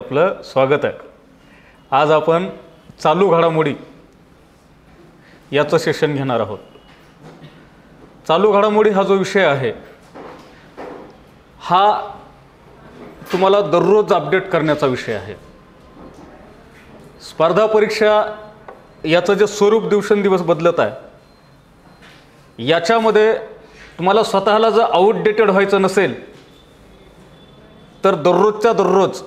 आपलं स्वागत आहे। आज आपण चालू घडामोडी याचं सेशन घेणार आहोत। चालू घडामोडी हा जो विषय आहे हा तुम्हाला दररोज अपडेट करण्याचा विषय आहे। स्पर्धा परीक्षा याचं जे स्वरूप दिवसेंदिवस बदलत आहे याच्यामध्ये तुम्हाला स्वतःला जर आउटडेटेड व्हायचं नसेल तर दररोजच्या दररोज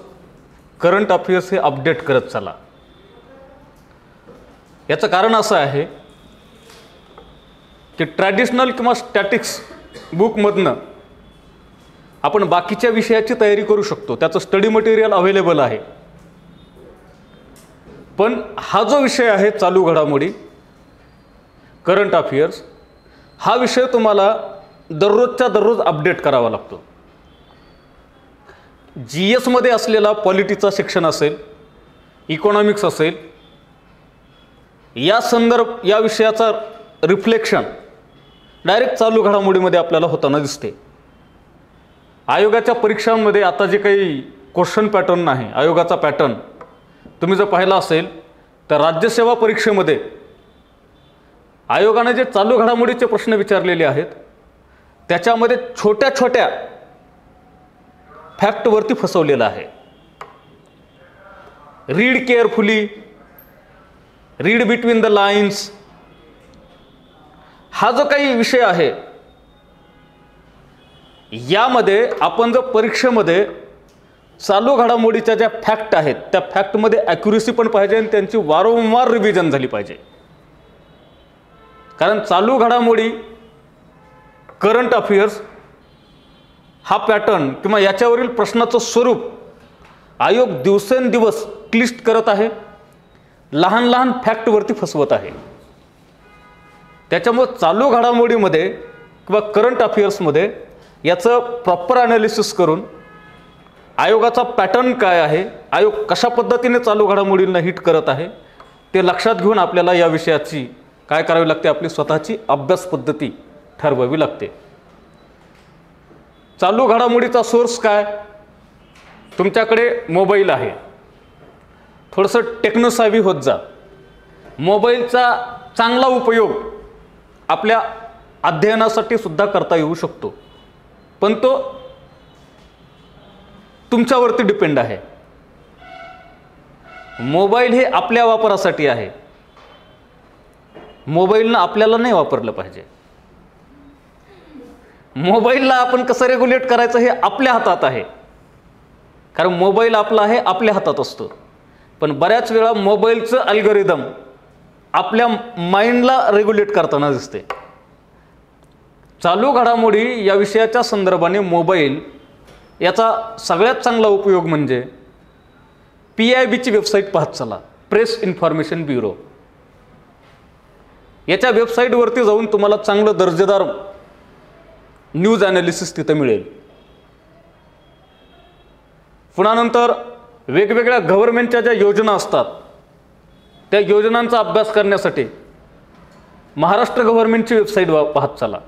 करंट अफेअर्स हे अपडेट करत चला। याचं कारण असं आहे की ट्रॅडिशनल किंवा स्टॅटिक्स बुकमधनं आपण बाकीच्या विषयाची तयारी करू शकतो, त्याचं स्टडी मटेरियल अवेलेबल आहे। पण हा जो विषय आहे चालू घडामोडी करंट अफेअर्स हा विषय तुम्हाला दररोजच्या दररोज अपडेट करावा लागतो। GS मध्ये असलेला पॉलिटिचा सेक्शन असेल, इकॉनॉमिक्स असेल, या विषयाचा रिफ्लेक्शन डायरेक्ट चालू घडामोडीमध्ये आपल्याला होताना दिसते। आयोगाच्या परीक्षांमध्ये आता जे काही क्वेश्चन पॅटर्न आहे, आयोगाचा पॅटर्न तुम्ही जर पाहिला असेल तर राज्यसेवा परीक्षेमध्ये आयोगाने जे चालू घडामोडीचे प्रश्न विचारलेले आहेत त्याच्यामध्ये छोट्या छोट्या फॅक्टवरती फसवलेला आहे। Read carefully, read between the lines, हा जो काही विषय आहे यामध्ये आपण जर परीक्षेमध्ये चालू घडामोडीच्या ज्या फॅक्ट आहेत त्या फॅक्टमध्ये ॲक्युरेसी पण पाहिजे आणि त्यांची वारंवार रिव्हिजन झाली पाहिजे। कारण चालू घडामोडी करंट अफेअर्स हा पॅटर्न किंवा याच्यावरील प्रश्नाचं स्वरूप आयोग दिवसेंदिवस क्लिष्ट करत आहे, लहान लहान फॅक्टवरती फसवत आहे। त्याच्यामुळे चालू घडामोडीमध्ये किंवा करंट अफेअर्समध्ये याचं प्रॉपर ॲनालिसिस करून आयोगाचा पॅटर्न काय आहे, आयोग कशा पद्धतीने चालू घडामोडींना हिट करत आहे ते लक्षात घेऊन आपल्याला या विषयाची काय करावी लागते, आपली स्वतःची अभ्यास पद्धती ठरवावी लागते। चालू घडामोडीचा सोर्स काय? तुमच्याकडे मोबाईल आहे, थोडंसं टेक्नोसाव्ही होत जा। मोबाईलचा चांगला उपयोग आपल्या अध्ययनासाठी सुद्धा करता येऊ शकतो, पण तो तुमच्यावरती डिपेंड आहे। मोबाईल हे आपल्या वापरासाठी आहे, मोबाईलनं आपल्याला नाही वापरलं पाहिजे। मोबाईलला आपण कसं रेग्युलेट करायचं हे आपल्या हातात आहे, कारण मोबाईल आपला आहे, आपल्या हातात असतो। पण बऱ्याच वेळा मोबाईलचं अल्गोरिदम आपल्या माइंडला रेग्युलेट करताना दिसते। चालू घडामोडी या विषयाच्या संदर्भाने मोबाईल याचा सगळ्यात चांगला उपयोग म्हणजे PIBची वेबसाईट पाहत चला, प्रेस इन्फॉर्मेशन ब्युरो। याच्या वेबसाईटवरती जाऊन तुम्हाला चांगलं दर्जेदार न्यूज ॲनालिसिस तिथे मिळेल। पुन्हा नंतर वेगवेगळ्या गव्हर्नमेंटच्या ज्या योजना असतात त्या योजनांचा अभ्यास करण्यासाठी महाराष्ट्र गव्हर्नमेंटची वेबसाईट पाहत चला।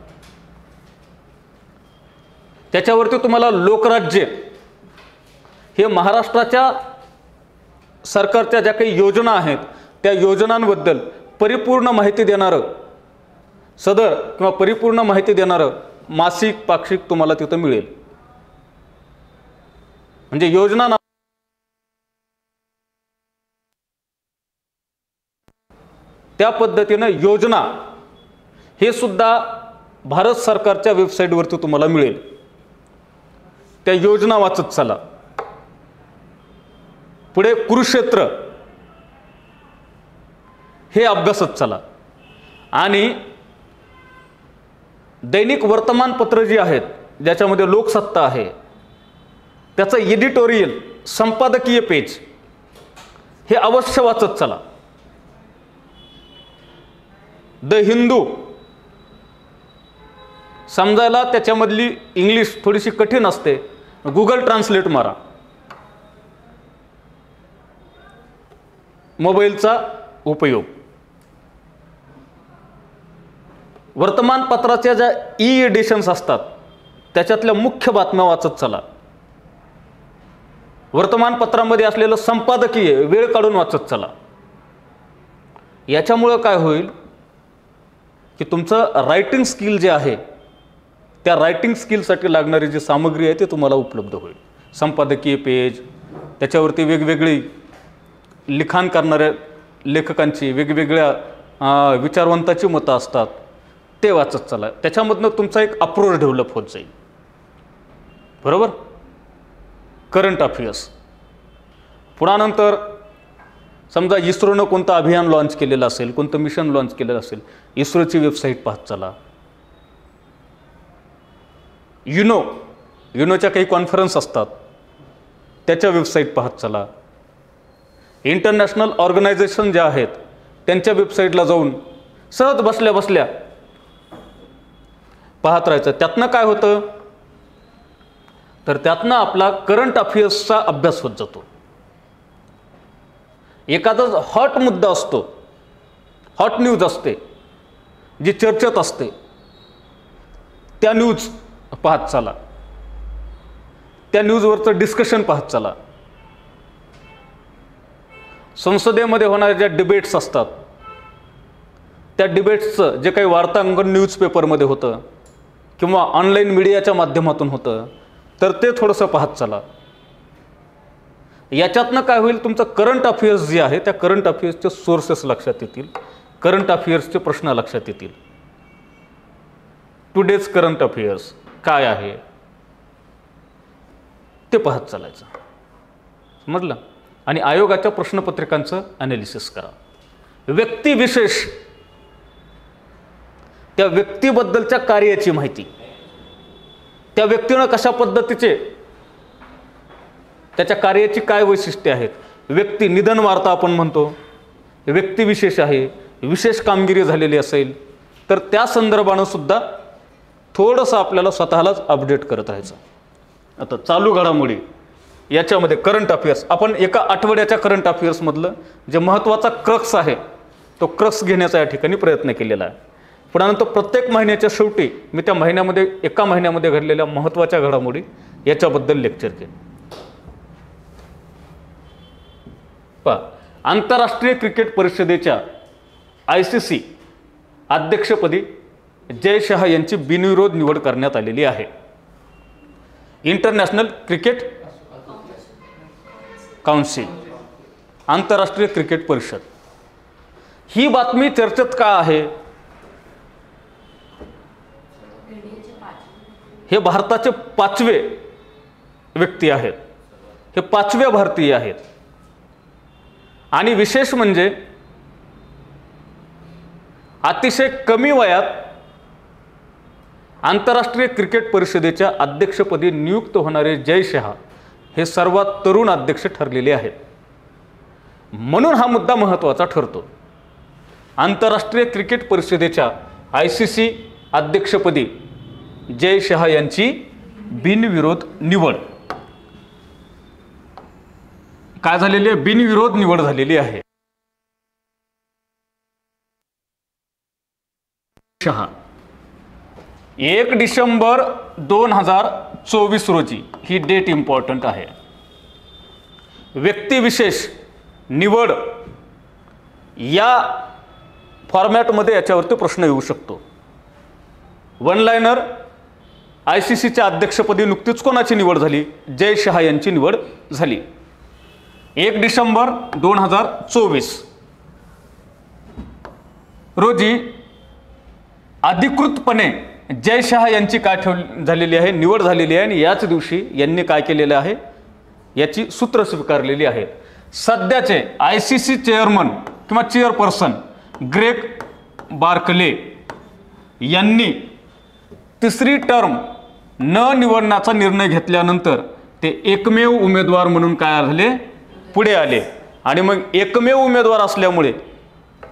त्याच्यावरती तुम्हाला लोकराज्य हे महाराष्ट्राच्या सरकारच्या ज्या काही योजना आहेत त्या योजनांबद्दल परिपूर्ण माहिती देणारं सदर किंवा परिपूर्ण माहिती देणारं मासिक पाक्षिक तुम्हाला तिथं मिळेल। म्हणजे योजना त्या पद्धतीनं योजना हे सुद्धा भारत सरकारच्या वेबसाईटवरती तुम्हाला मिळेल। त्या योजना वाचत चला। पुढे कुरुक्षेत्र हे अभ्यासत चला आणि दैनिक वर्तमानपत्र जी आहेत ज्याच्यामध्ये लोकसत्ता आहे त्याचं एडिटोरियल संपादकीय पेज हे अवश्य वाचत चला। द हिंदू समजायला त्याच्यामधली इंग्लिश थोडीशी कठीण असते, गुगल ट्रान्सलेट मारा। मोबाईलचा उपयोग वर्तमानपत्राच्या ज्या एडिशन्स असतात त्याच्यातल्या मुख्य बातम्या वाचत चला। वर्तमानपत्रामध्ये असलेलं संपादकीय वेळ काढून वाचत चला. याच्यामुळं काय होईल की तुमचं रायटिंग स्किल जे आहे त्या रायटिंग स्किलसाठी लागणारी जी सामग्री आहे ती तुम्हाला उपलब्ध होईल. संपादकीय पेज, त्याच्यावरती वेगवेगळी लिखाण करणाऱ्या लेखकांची वेगवेगळ्या विचारवंताची मतं असतात, ते वाचत चला. त्याच्यामधनं तुमचा एक अप्रोच डेव्हलप होत जाईल. बरोबर. Current affairs. पुन्हा नंतर समजा इस्रोनं कोणतं अभियान लॉन्च केलेलं असेल, कोणतं मिशन लॉन्च केलेलं असेल, इस्रोची वेबसाईट पाहत चला. युनोच्या काही कॉन्फरन्स असतात, त्याच्या वेबसाईट पाहत चला. इंटरनॅशनल ऑर्गनायझेशन ज्या आहेत त्यांच्या वेबसाईटला जाऊन सहज बसल्या बसल्या पाहत राहायचं. त्यातनं काय होतं तर त्यातनं आपला करंट अफेअर्सचा अभ्यास होत जातो. एखादा हॉट मुद्दा असतो, हॉट न्यूज असते जी चर्चेत असते, त्या न्यूज पाहत चला. त्या न्यूजवरचं डिस्कशन पाहत चला. संसदेमध्ये होणाऱ्या ज्या डिबेट्स असतात त्या डिबेट्सचं जे काही वार्तांकन न्यूजपेपरमध्ये होतं किंवा ऑनलाईन मीडियाच्या माध्यमातून होतं तर ते थोडंसं पाहत चला. याच्यातनं काय होईल, तुमचं करंट अफेअर्स जे आहे त्या करंट अफेअर्सचे सोर्सेस लक्षात येतील, करंट अफेअर्सचे प्रश्न लक्षात येतील. टुडेज करंट अफेअर्स काय आहे ते पाहत चालायचं. समजलं. आणि आयोगाच्या प्रश्नपत्रिकांचं ॲनालिसिस करा. व्यक्तिविशेष, त्या व्यक्तीबद्दलच्या कार्याची माहिती, त्या व्यक्तीनं कशा पद्धतीचे, त्याच्या कार्याची काय वैशिष्ट्ये आहेत. व्यक्ती निधन वार्ता आपण म्हणतो, व्यक्तिविशेष आहे, विशेष कामगिरी झालेली असेल तर त्या संदर्भानं सुद्धा थोडंसं आपल्याला स्वतःलाच अपडेट करत राहायचं. आता चालू घडामोडी याच्यामध्ये करंट अफेअर्स, आपण एका आठवड्याच्या करंट अफेअर्समधलं जे महत्त्वाचा क्रक्स आहे तो क्रक्स घेण्याचा या ठिकाणी प्रयत्न केलेला आहे. पुन्हा नंतर प्रत्येक महिन्याच्या शेवटी मी त्या महिन्यामध्ये एका महिन्यामध्ये घडलेल्या महत्त्वाच्या घडामोडी याच्याबद्दल लेक्चर केलं. पहा, आंतरराष्ट्रीय क्रिकेट परिषदेच्या ICC अध्यक्षपदी जय शहा यांची बिनविरोध निवड करण्यात आलेली आहे. इंटरनॅशनल क्रिकेट काउन्सिल, आंतरराष्ट्रीय क्रिकेट परिषद. ही बातमी चर्चेत का आहे? हे भारताचे 5वे व्यक्ती आहेत, हे 5वे भारतीय आहेत. आणि विशेष म्हणजे अतिशय कमी वयात आंतरराष्ट्रीय क्रिकेट परिषदेच्या अध्यक्षपदी नियुक्त होणारे जय शहा हे सर्वात तरुण अध्यक्ष ठरलेले आहेत. म्हणून हा मुद्दा महत्त्वाचा ठरतो. आंतरराष्ट्रीय क्रिकेट परिषदेच्या ICC अध्यक्षपदी जय शहा यांची बिनविरोध निवड काय झालेली आहे? बिनविरोध निवड झालेली आहे. शहा 1 डिसेंबर 2024 रोजी ही डेट इम्पॉर्टंट आहे. व्यक्तिविशेष निवड या फॉर्मॅटमध्ये याच्यावरती प्रश्न येऊ शकतो. वन लायनर, ICCच्या अध्यक्षपदी नुकतीच कोणाची निवड झाली? जय शहा यांची निवड झाली 1 डिसेंबर 2024 रोजी. अधिकृतपणे जय शहा यांची काय झालेली आहे? निवड झालेली आहे. आणि याच दिवशी यांनी काय केलेलं आहे? याची सूत्र स्वीकारलेली आहेत. सध्याचे ICC चेअरमन किंवा चेअरपर्सन ग्रेग बार्कले यांनी 3री टर्म न निवडण्याचा निर्णय घेतल्यानंतर ते एकमेव उमेदवार म्हणून काय झाले? पुढे आले. आणि मग एकमेव उमेदवार असल्यामुळे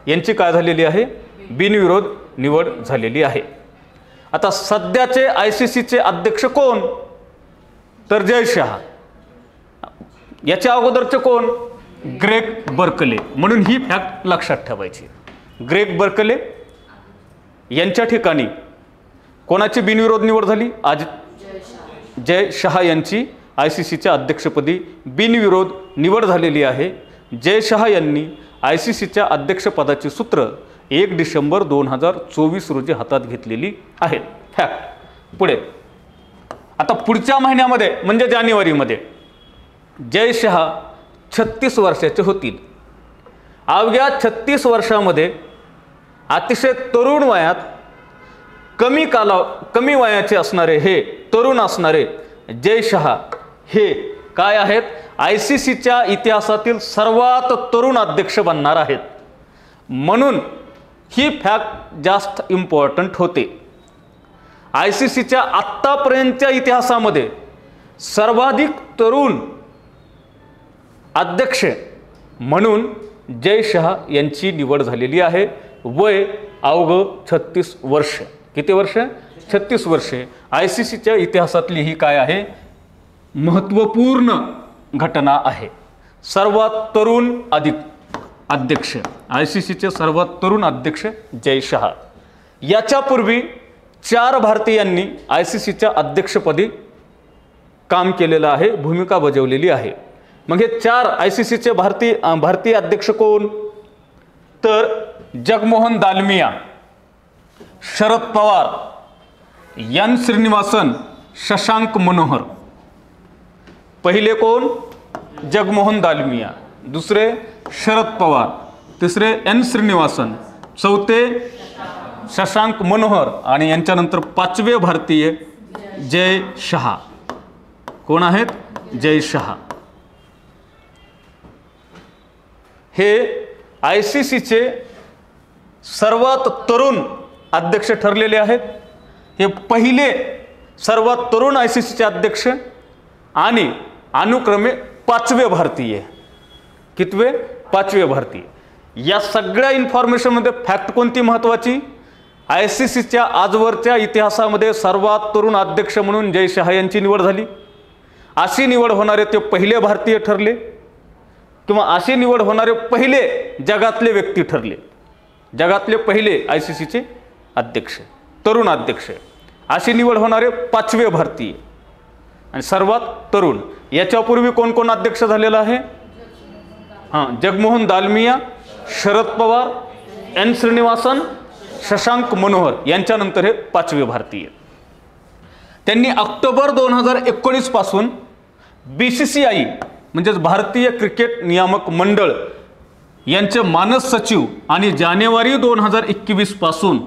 यांची काय झालेली आहे? बिनविरोध निवड झालेली आहे. आता सध्याचे ICCचे अध्यक्ष कोण? तर जय शहा. याच्या अगोदरचे कोण? Greg Berkeley. म्हणून ही फॅक्ट लक्षात ठेवायची. ग्रेग बर्कले यांच्या ठिकाणी कोणाची बिनविरोध निवड झाली? आज जय शहा यांची ICCच्या अध्यक्षपदी बिनविरोध निवड झालेली आहे. जय शहा यांनी ICCच्या अध्यक्षपदाची सूत्र 1 डिसेंबर 2024 रोजी हातात घेतलेली आहेत. फॅक्ट. पुढे आता पुढच्या महिन्यामध्ये म्हणजे जानेवारीमध्ये जय शहा 36 वर्षाचे होतील. अवघ्या 36 वर्षामध्ये अतिशय तरुण वयात कमी वयाचे असणारे हे तरुण असणारे जय शहा हे काय आहेत? ICCच्या इतिहासातील सर्वात तरुण अध्यक्ष बनणार आहेत. म्हणून ही फॅक्ट जास्त इम्पॉर्टंट होते. ICCच्या आत्तापर्यंतच्या इतिहासामध्ये सर्वाधिक तरुण अध्यक्ष म्हणून जय शहा यांची निवड झालेली आहे. वय अवघं 36 वर्ष. किती वर्ष? 36 वर्षे. ICCच्या इतिहासातली ही काय आहे? महत्त्वपूर्ण घटना आहे. सर्वात तरुण अध्यक्ष ICCचे सर्वात तरुण अध्यक्ष जय शहा. याच्यापूर्वी 4 भारतीयांनी ICCच्या अध्यक्षपदी काम केलेलं आहे, भूमिका बजावलेली आहे. मग हे 4 ICCचे भारतीय अध्यक्ष कोण? तर जगमोहन दालमिया, शरद पवार, एन श्रीनिवासन, शशांक मनोहर. पहिले कोण? जगमोहन दालमिया. दुसरे शरद पवार. तिसरे एन श्रीनिवासन. चौथे शशांक मनोहर. आणि यांच्यानंतर 5वे भारतीय जय शहा. कोण आहेत? जय शहा. हे ICCचे सर्वात तरुण अध्यक्ष ठरलेले आहेत. हे पहिले सर्वात तरुण ICCचे अध्यक्ष आणि अनुक्रमे 5वे भारतीय. कितवे? 5वे भारतीय. या सगळ्या इन्फॉर्मेशनमध्ये फॅक्ट कोणती महत्त्वाची? ICCच्या आजवरच्या इतिहासामध्ये सर्वात तरुण अध्यक्ष म्हणून जय शहा यांची निवड झाली. अशी निवड होणारे ते पहिले भारतीय ठरले किंवा अशी निवड होणारे पहिले जगातले व्यक्ती ठरले. जगातले पहिले ICCचे अध्यक्ष, तरुण अध्यक्ष. अशी निवड होणारे 5वे भारतीय आणि सर्वात तरुण. याच्यापूर्वी कोण कोण अध्यक्ष झालेला आहे? जगमोहन दालमिया, शरद पवार, एन श्रीनिवासन, शशांक मनोहर. यांच्यानंतर हे 5वे भारतीय. त्यांनी ऑक्टोबर 2019 पासून BCCI म्हणजेच भारतीय क्रिकेट नियामक मंडळ यांचे मानद सचिव आणि जानेवारी 2021 पासून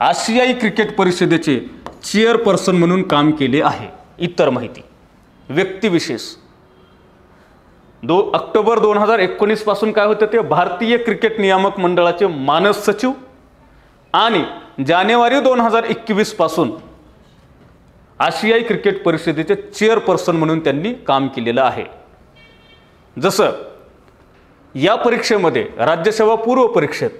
आशियाई क्रिकेट परिषदेचे चेअरपर्सन म्हणून काम केले आहे. इतर माहिती व्यक्तिविशेष ऑक्टोबर 2019 पासून काय होते? ते भारतीय क्रिकेट नियामक मंडळाचे मानद सचिव आणि जानेवारी 2021 पासून आशियाई क्रिकेट परिषदेचे चेअरपर्सन म्हणून त्यांनी काम केलेलं आहे. जसं या परीक्षेमध्ये राज्यसेवा पूर्व परीक्षेत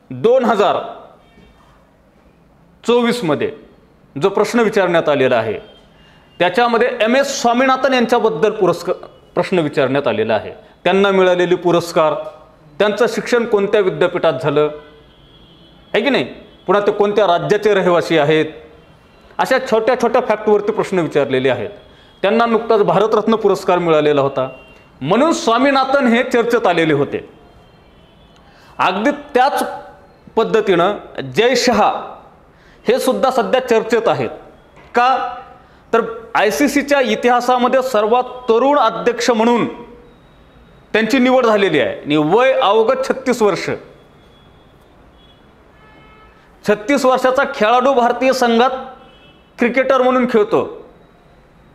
2024 मध्ये जो प्रश्न विचारण्यात आलेला आहे त्याच्यामध्ये MS स्वामीनाथन यांच्याबद्दल प्रश्न विचारण्यात आलेला आहे. त्यांना मिळालेले पुरस्कार, त्यांचं शिक्षण कोणत्या विद्यापीठात झालं आहे की नाही, पुन्हा ते कोणत्या राज्याचे रहिवासी आहेत, अशा छोट्या छोट्या फॅक्टवरती प्रश्न विचारलेले आहेत. त्यांना नुकताच भारतरत्न पुरस्कार मिळालेला होता. म्हणून स्वामीनाथन हे चर्चेत आलेले होते. अगदी त्याच पद्धतीनं जय शहा हे सुद्धा सध्या चर्चेत आहेत. का? तर ICCच्या इतिहासामध्ये सर्वात तरुण अध्यक्ष म्हणून त्यांची निवड झालेली आहे आणि वय अवघं 36 वर्ष. 36 वर्षाचा खेळाडू भारतीय संघात क्रिकेटर म्हणून खेळतो,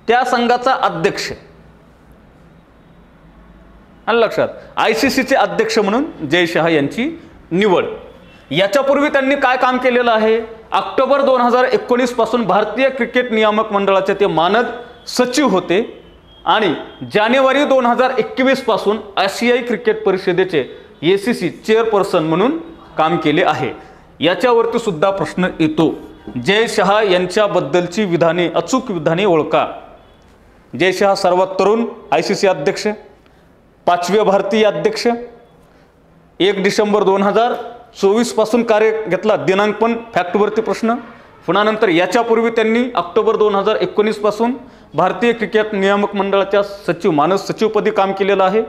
त्या संघाचा अध्यक्ष. आणि लक्षात ICCचे अध्यक्ष म्हणून जय शहा यांची निवड. याच्यापूर्वी त्यांनी काय काम केलेलं आहे? ऑक्टोबर 2019 पासून भारतीय क्रिकेट नियामक मंडळाचे ते मानद सचिव होते आणि जानेवारी 2021 पासून आशियाई क्रिकेट परिषदेचे ACC चेअरपर्सन म्हणून काम केले आहे. याच्यावरती सुद्धा प्रश्न येतो. जय शहा यांच्याबद्दलची विधाने, अचूक विधाने ओळखा. जय शहा सर्वात तरुण ICC अध्यक्ष, 5वे भारतीय अध्यक्ष, 1 डिसेंबर 2024 पासून कार्य घेतला. दिनांक पण फॅक्टवरती प्रश्न. पुन्हा नंतर याच्यापूर्वी त्यांनी ऑक्टोबर 2019 पासून भारतीय क्रिकेट नियामक मंडळाच्या सचिव मानस सचिवपदी काम केलेलं आहे.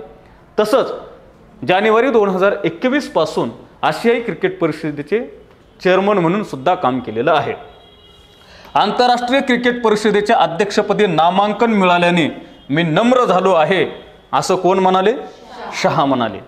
तसंच जानेवारी 2021 पासून आशियाई क्रिकेट परिषदेचे चेअरमन म्हणून सुद्धा काम केलेलं आहे. आंतरराष्ट्रीय क्रिकेट परिषदेच्या अध्यक्षपदी नामांकन मिळाल्याने मी नम्र झालो आहे, असं कोण म्हणाले? शहा म्हणाले.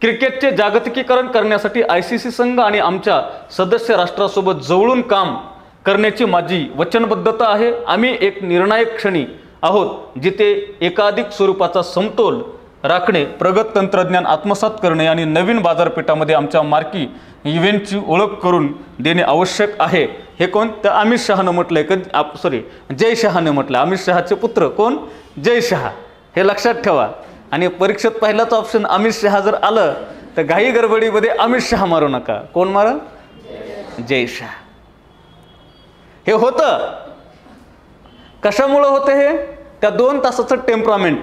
क्रिकेटचे जागतिकीकरण करण्यासाठी ICC संघ आणि आमच्या सदस्य राष्ट्रासोबत जवळून काम करण्याची माझी वचनबद्धता आहे. आम्ही एक निर्णायक क्षणी आहोत जिथे एकाधिक स्वरूपाचा समतोल राखणे, प्रगत तंत्रज्ञान आत्मसात करणे आणि नवीन बाजारपेठामध्ये आमच्या मार्की इव्हेंटची ओळख करून देणे आवश्यक आहे. हे कोण? तर अमित शहानं म्हटलंय. जय शहाने म्हटलं. अमित शहाचे पुत्र कोण? जय शहा. हे लक्षात ठेवा. आणि परीक्षेत पहिलाच ऑप्शन अमित शहा जर आलं तर घाई गडबडीमध्ये अमित शहा मारू नका. कोण मारा? जय शहा. हे होतं कशामुळं होतं? हे त्या 2 तासाचं टेम्परामेंट.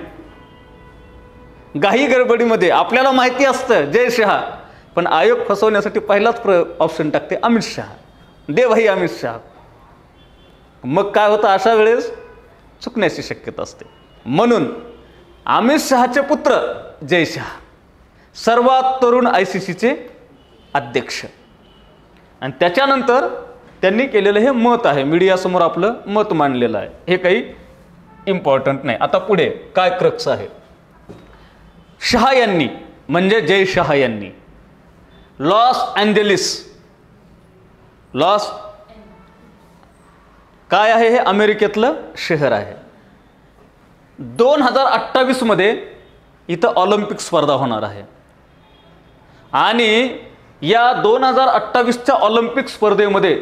घाई गडबडीमध्ये आपल्याला माहिती असतं जय शहा, पण आयोग फसवण्यासाठी पहिलाच ऑप्शन टाकते अमित शहा. दे भाई अमित शहा. मग काय होतं? अशा वेळेस चुकण्याची शक्यता असते. म्हणून अमित शहाचे पुत्र जय शहा सर्वात तरुण ICCचे अध्यक्ष. आणि त्याच्यानंतर त्यांनी केलेलं हे मत आहे, मीडियासमोर आपलं मत मांडलेलं आहे. हे काही इम्पॉर्टंट नाही. आता पुढे काय क्रक्स आहे? शहा यांनी म्हणजे जय शहा यांनी लॉस काय आहे? हे अमेरिकेतलं शहर आहे. 2028 मध्ये इथं ऑलिम्पिक स्पर्धा होणार आहे. आणि या 2028च्या ऑलिम्पिक स्पर्धेमध्ये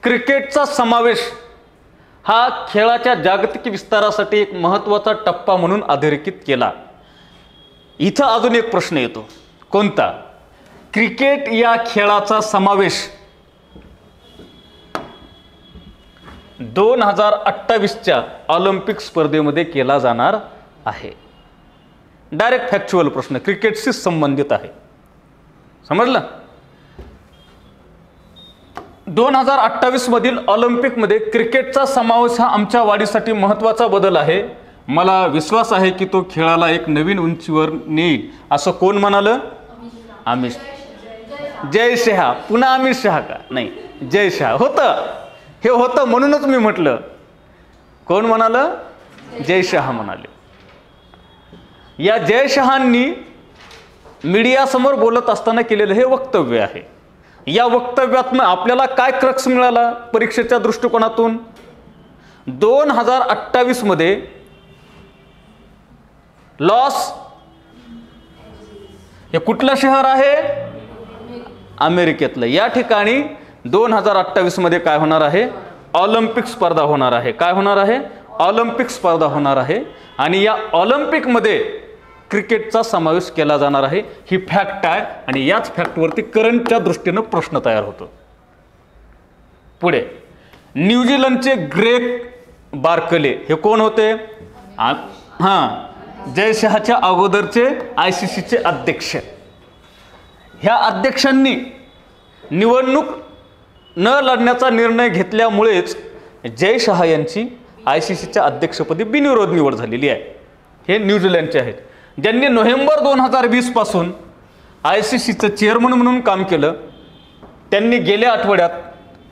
क्रिकेटचा समावेश हा खेळाच्या जागतिक विस्तारासाठी एक महत्त्वाचा टप्पा म्हणून अधोरेखित केला. इथं अजून एक प्रश्न येतो. कोणता? क्रिकेट या खेळाचा समावेश 2028च्या ऑलिम्पिक स्पर्धेमध्ये केला जाणार आहे. डायरेक्ट फॅक्च्युअल प्रश्न, क्रिकेटशी संबंधित आहे. समजलं? 2028 मधील ऑलिम्पिकमध्ये क्रिकेटचा समावेश हा आमच्या वाढीसाठी महत्त्वाचा बदल आहे. मला विश्वास आहे की तो खेळाला एक नवीन उंचीवर नेईल, असं कोण म्हणालं? अमित जय शहा. पुन्हा अमित शहा का? नाही, जय शहा. होतं हे होतं म्हणूनच मी म्हटलं. कोण म्हणालं? जय शहा म्हणाले. या जय शहांनी मीडियासमोर बोलत असताना केलेलं हे वक्तव्य आहे. या वक्तव्यातनं आपल्याला काय क्रक्स मिळाला परीक्षेच्या दृष्टिकोनातून? 2028 मध्ये लॉस हे कुठलं शहर आहे? अमेरिकेतलं. या ठिकाणी 2028 मध्ये काय होणार आहे? ऑलिम्पिक स्पर्धा होणार आहे. काय होणार आहे? ऑलिम्पिक स्पर्धा होणार आहे. आणि या ऑलिम्पिकमध्ये क्रिकेटचा समावेश केला जाणार आहे. ही फॅक्ट आहे. आणि याच फॅक्टवरती करंटच्या दृष्टीनं प्रश्न तयार होतो. पुढे न्यूझीलंडचे ग्रेग बार्कले हे कोण होते? जय शहाच्या अगोदरचे ICCचे अध्यक्ष. ह्या अध्यक्षांनी निवडणूक न लढण्याचा निर्णय घेतल्यामुळेच जय शहा यांची ICCच्या अध्यक्षपदी बिनविरोध निवड झालेली आहे. हे न्यूझीलंडचे आहेत, ज्यांनी नोव्हेंबर 2020 पासून ICCचं चेअरमन म्हणून काम केलं. त्यांनी गेल्या आठवड्यात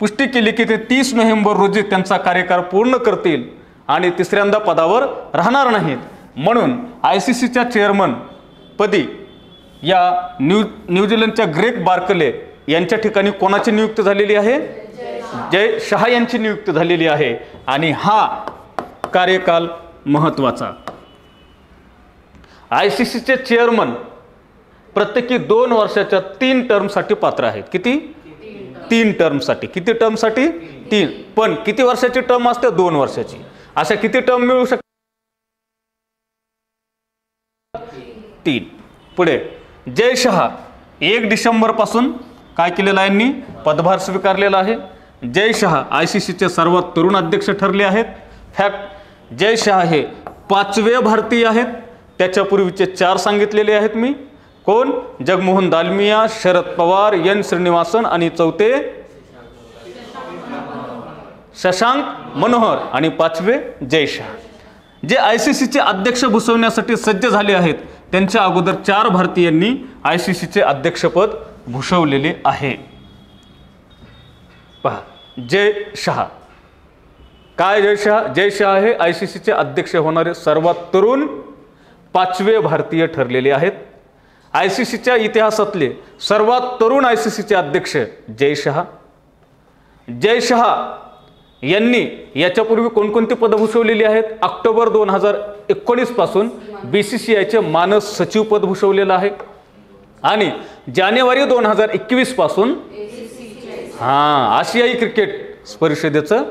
पुष्टी केली की ते 30 नोव्हेंबर रोजी त्यांचा कार्यकाळ पूर्ण करतील आणि तिसऱ्यांदा पदावर राहणार नाहीत. म्हणून ICCच्या चेअरमन पदी या न्यूझीलंडच्या ग्रेग बार्कले यांच्या ठिकाणी कोणाची नियुक्ती झालेली आहे? जय शहा यांची नियुक्ती झालेली आहे. आणि हा कार्यकाल महत्त्वाचा. ICCचे चेअरमन प्रत्येकी 2 वर्षाच्या 3 टर्मसाठी पात्र आहेत. किती? 3 टर्मसाठी. किती टर्मसाठी? 3. पण किती वर्षाची टर्म असते? 2 वर्षाची. अशा किती टर्म मिळू शकतात? 3. पुढे जय शहा 1 डिसेंबर पासून काय केलेलं आहे? यांनी पदभार स्वीकारलेला आहे. जय शहा ICCचे सर्वात तरुण अध्यक्ष ठरले आहेत. फॅक्ट, जय शहा हे 5वे भारतीय आहेत. त्याच्यापूर्वीचे 4 सांगितलेले आहेत मी. कोण? जगमोहन दालमिया, शरद पवार, N. श्रीनिवासन आणि 4थे शशांक मनोहर आणि 5वे जय शहा. जे ICCचे अध्यक्ष भूषवण्यासाठी सज्ज झाले आहेत त्यांच्या अगोदर 4 भारतीयांनी ICCचे अध्यक्षपद भूषवलेले आहे. पहा, जय शहा. काय जय शहा? जय शहा हे ICCचे अध्यक्ष होणारे सर्वात तरुण 5वे भारतीय ठरलेले आहेत. ICCच्या इतिहासातले सर्वात तरुण ICCचे अध्यक्ष जय शहा. जय शहा यांनी याच्यापूर्वी कोणकोणती पदं भूषवलेली आहेत? ऑक्टोबर 2019 पासून BCCIचे मानस सचिव पद भूषवलेलं आहे आणि जानेवारी 2021 पासून आशियाई क्रिकेट परिषदेचं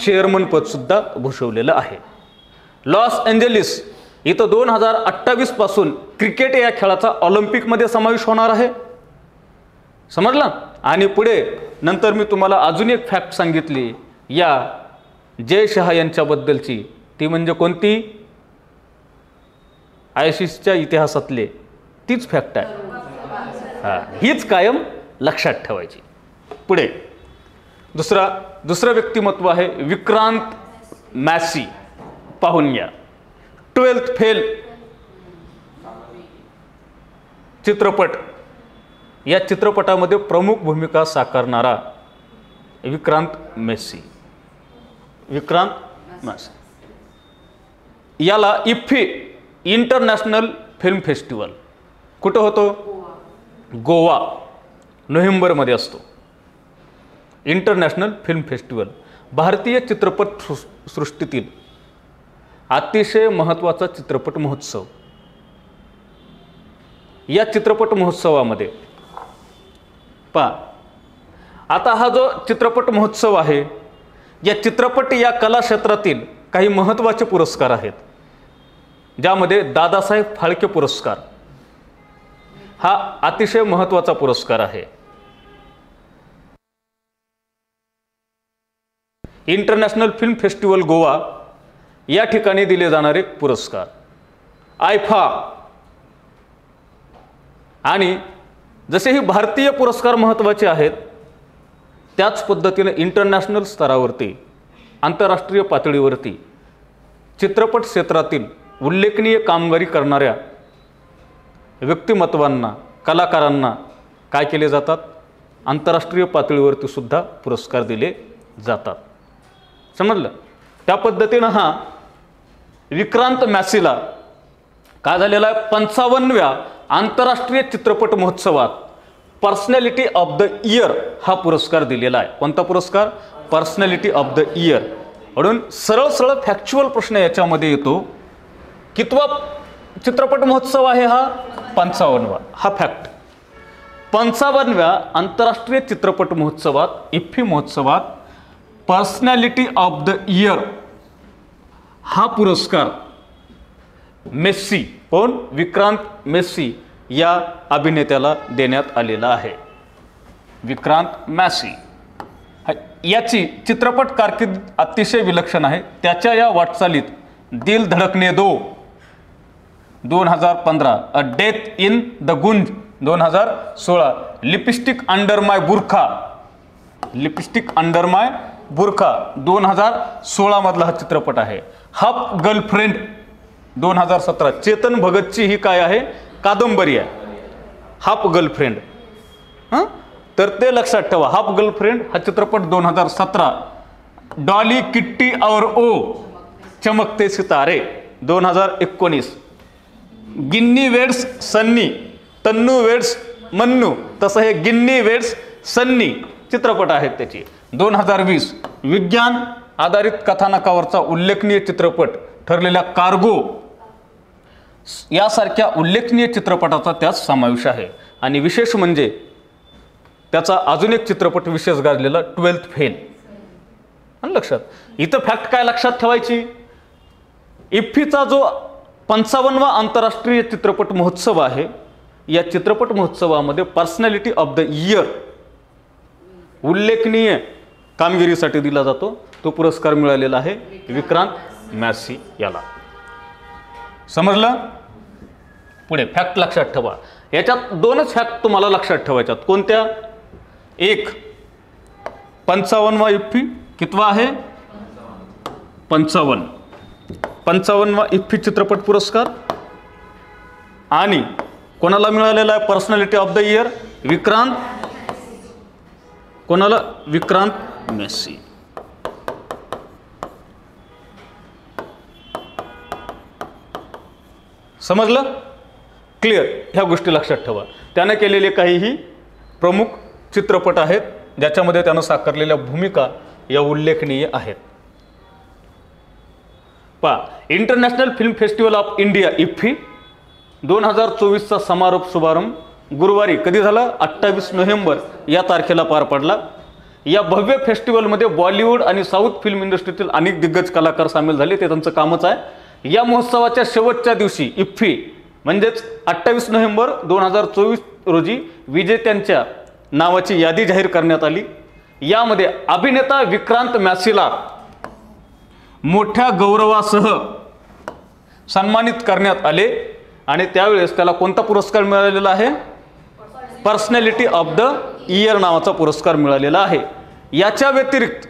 चेअरमन पद सुद्धा भूषवलेलं आहे. लॉस एंजेलिस इथं 2028 पासून क्रिकेट या खेळाचा ऑलिम्पिकमध्ये समावेश होणार आहे. समजलं? आणि पुढे नंतर मी तुम्हाला अजून एक फॅक्ट सांगितली या जय शहा यांच्याबद्दलची, ती म्हणजे कोणती? ICCच्या इतिहासातले तीच फॅक्ट आहे. हीच कायम लक्षात ठेवायची. पुढे दुसरं व्यक्तिमत्व आहे विक्रांत मॅसी. पाहून घ्या. 12th फेल चित्रपट, या चित्रपटामध्ये प्रमुख भूमिका साकारणारा विक्रांत मॅसी. याला इफ्फी इंटरनॅशनल फिल्म फेस्टिवल कुठं होतो? गोवा. नोव्हेंबरमध्ये असतो इंटरनॅशनल फिल्म फेस्टिवल. भारतीय चित्रपट सृष्टीतील अतिशय महत्त्वाचा चित्रपट महोत्सव. या चित्रपट महोत्सवामध्ये पहा, आता हा जो चित्रपट महोत्सव आहे, या चित्रपट या कला क्षेत्रातील काही महत्त्वाचे पुरस्कार आहेत, ज्यामध्ये दादासाहेब फाळके पुरस्कार हा अतिशय महत्त्वाचा पुरस्कार आहे. इंटरनॅशनल फिल्म फेस्टिवल गोवा या ठिकाणी दिले जाणारे पुरस्कार. आयफा. आणि जसे ही भारतीय पुरस्कार महत्त्वाचे आहेत, त्याच पद्धतीने इंटरनॅशनल स्तरावरती, आंतरराष्ट्रीय पातळीवरती चित्रपट क्षेत्रातील उल्लेखनीय कामगिरी करणाऱ्या व्यक्तिमत्वांना, कलाकारांना काय केले जातात? आंतरराष्ट्रीय पातळीवरती सुद्धा पुरस्कार दिले जातात. समजलं? त्या पद्धतीनं हा विक्रांत मॅसीला काय झालेला आहे? 55व्या आंतरराष्ट्रीय चित्रपट महोत्सवात पर्सनॅलिटी ऑफ द इयर हा पुरस्कार दिलेला आहे. कोणता पुरस्कार? Personality of the year. म्हणून सरळ फॅक्च्युअल प्रश्न याच्यामध्ये येतो, कितवा चित्रपट महोत्सव आहे हा? 55वा. हा फॅक्ट. 55व्या आंतरराष्ट्रीय चित्रपट महोत्सवात, इफ्फी महोत्सवात पर्सनॅलिटी ऑफ द इयर हा पुरस्कार मेस्सी, कोण? विक्रांत मेस्सी या अभिनेत्याला देण्यात आलेला आहे. विक्रांत मॅसी याची चित्रपट कारकीर्द अतिशय विलक्षण आहे. त्याच्या या वाटचालीत दिल धडकने दो 2015, a death in the Gunj 2016, lipstick under माय बुरखा, लिपस्टिक अंडर माय बुरखा 2016 मधला हा चित्रपट आहे. हाफ गर्लफ्रेंड 2017, चेतन भगतची ही काय आहे? कादंबरी आहे, हाफ गर्लफ्रेंड. तर ते लक्षात ठेवा. हाफ गर्लफ्रेंड हा चित्रपट 2017. डॉली किट्टी और ओ चमकते सितारे 2019. गिन्नी वेड्स सन्नी, तन्नू वेड्स मन्नू, तसं हे गिन्नी वेड्स सन्नी चित्रपट आहेत त्याची 2020. विज्ञान आधारित कथानकावरचा उल्लेखनीय चित्रपट ठरलेल्या कार्गो यासारख्या उल्लेखनीय चित्रपटाचा त्यात समावेश आहे. आणि विशेष म्हणजे त्याचा अजून एक चित्रपट विशेष गाजलेला 12th फेल. आणि लक्षात इथं फॅक्ट काय लक्षात ठेवायची? इफ्फीचा जो 55वा आंतरराष्ट्रीय चित्रपट महोत्सव आहे, या चित्रपट महोत्सवामध्ये पर्सनॅलिटी ऑफ द इयर उल्लेखनीय कामगिरीसाठी दिला जातो. तो पुरस्कार मिळालेला आहे विक्रांत मॅसी याला. समजलं? पुढे फॅक्ट लक्षात ठेवा. याच्यात दोनच फॅक्ट तुम्हाला लक्षात ठेवायच्यात. कोणत्या? एक 55वा इफ्फी कितवा आहे 55वा इफ्फी चित्रपट पुरस्कार. आणि कोणाला मिळालेला आहे personality of the year? Vikrant. कोणाला? विक्रांत मेसी. समजलं? क्लिअर? ह्या गोष्टी लक्षात ठेवा. त्याने केलेले काहीही प्रमुख चित्रपट आहेत ज्याच्यामध्ये त्यानं साकारलेल्या भूमिका या उल्लेखनीय आहेत. पहा, international film festival of India IFFI 2024चा समारोप शुभारंभ गुरुवारी कधी झाला? 28 नोव्हेंबर या तारखेला पार पडला. या भव्य फेस्टिवलमध्ये बॉलिवूड आणि साऊथ फिल्म इंडस्ट्रीतील अनेक दिग्गज कलाकार सामील झाले. ते त्यांचं कामच आहे. या महोत्सवाच्या शेवटच्या दिवशी इफ्फी म्हणजेच 28 नोव्हेंबर 2024 रोजी विजेत्यांच्या नावाची यादी जाहीर करण्यात आली. यामध्ये अभिनेता विक्रांत मॅसीला मोठ्या गौरवासह सन्मानित करण्यात आले आणि त्यावेळेस त्याला कोणता पुरस्कार मिळालेला आहे? पर्सनॅलिटी ऑफ द इयर नावाचा पुरस्कार मिळालेला आहे. याच्या व्यतिरिक्त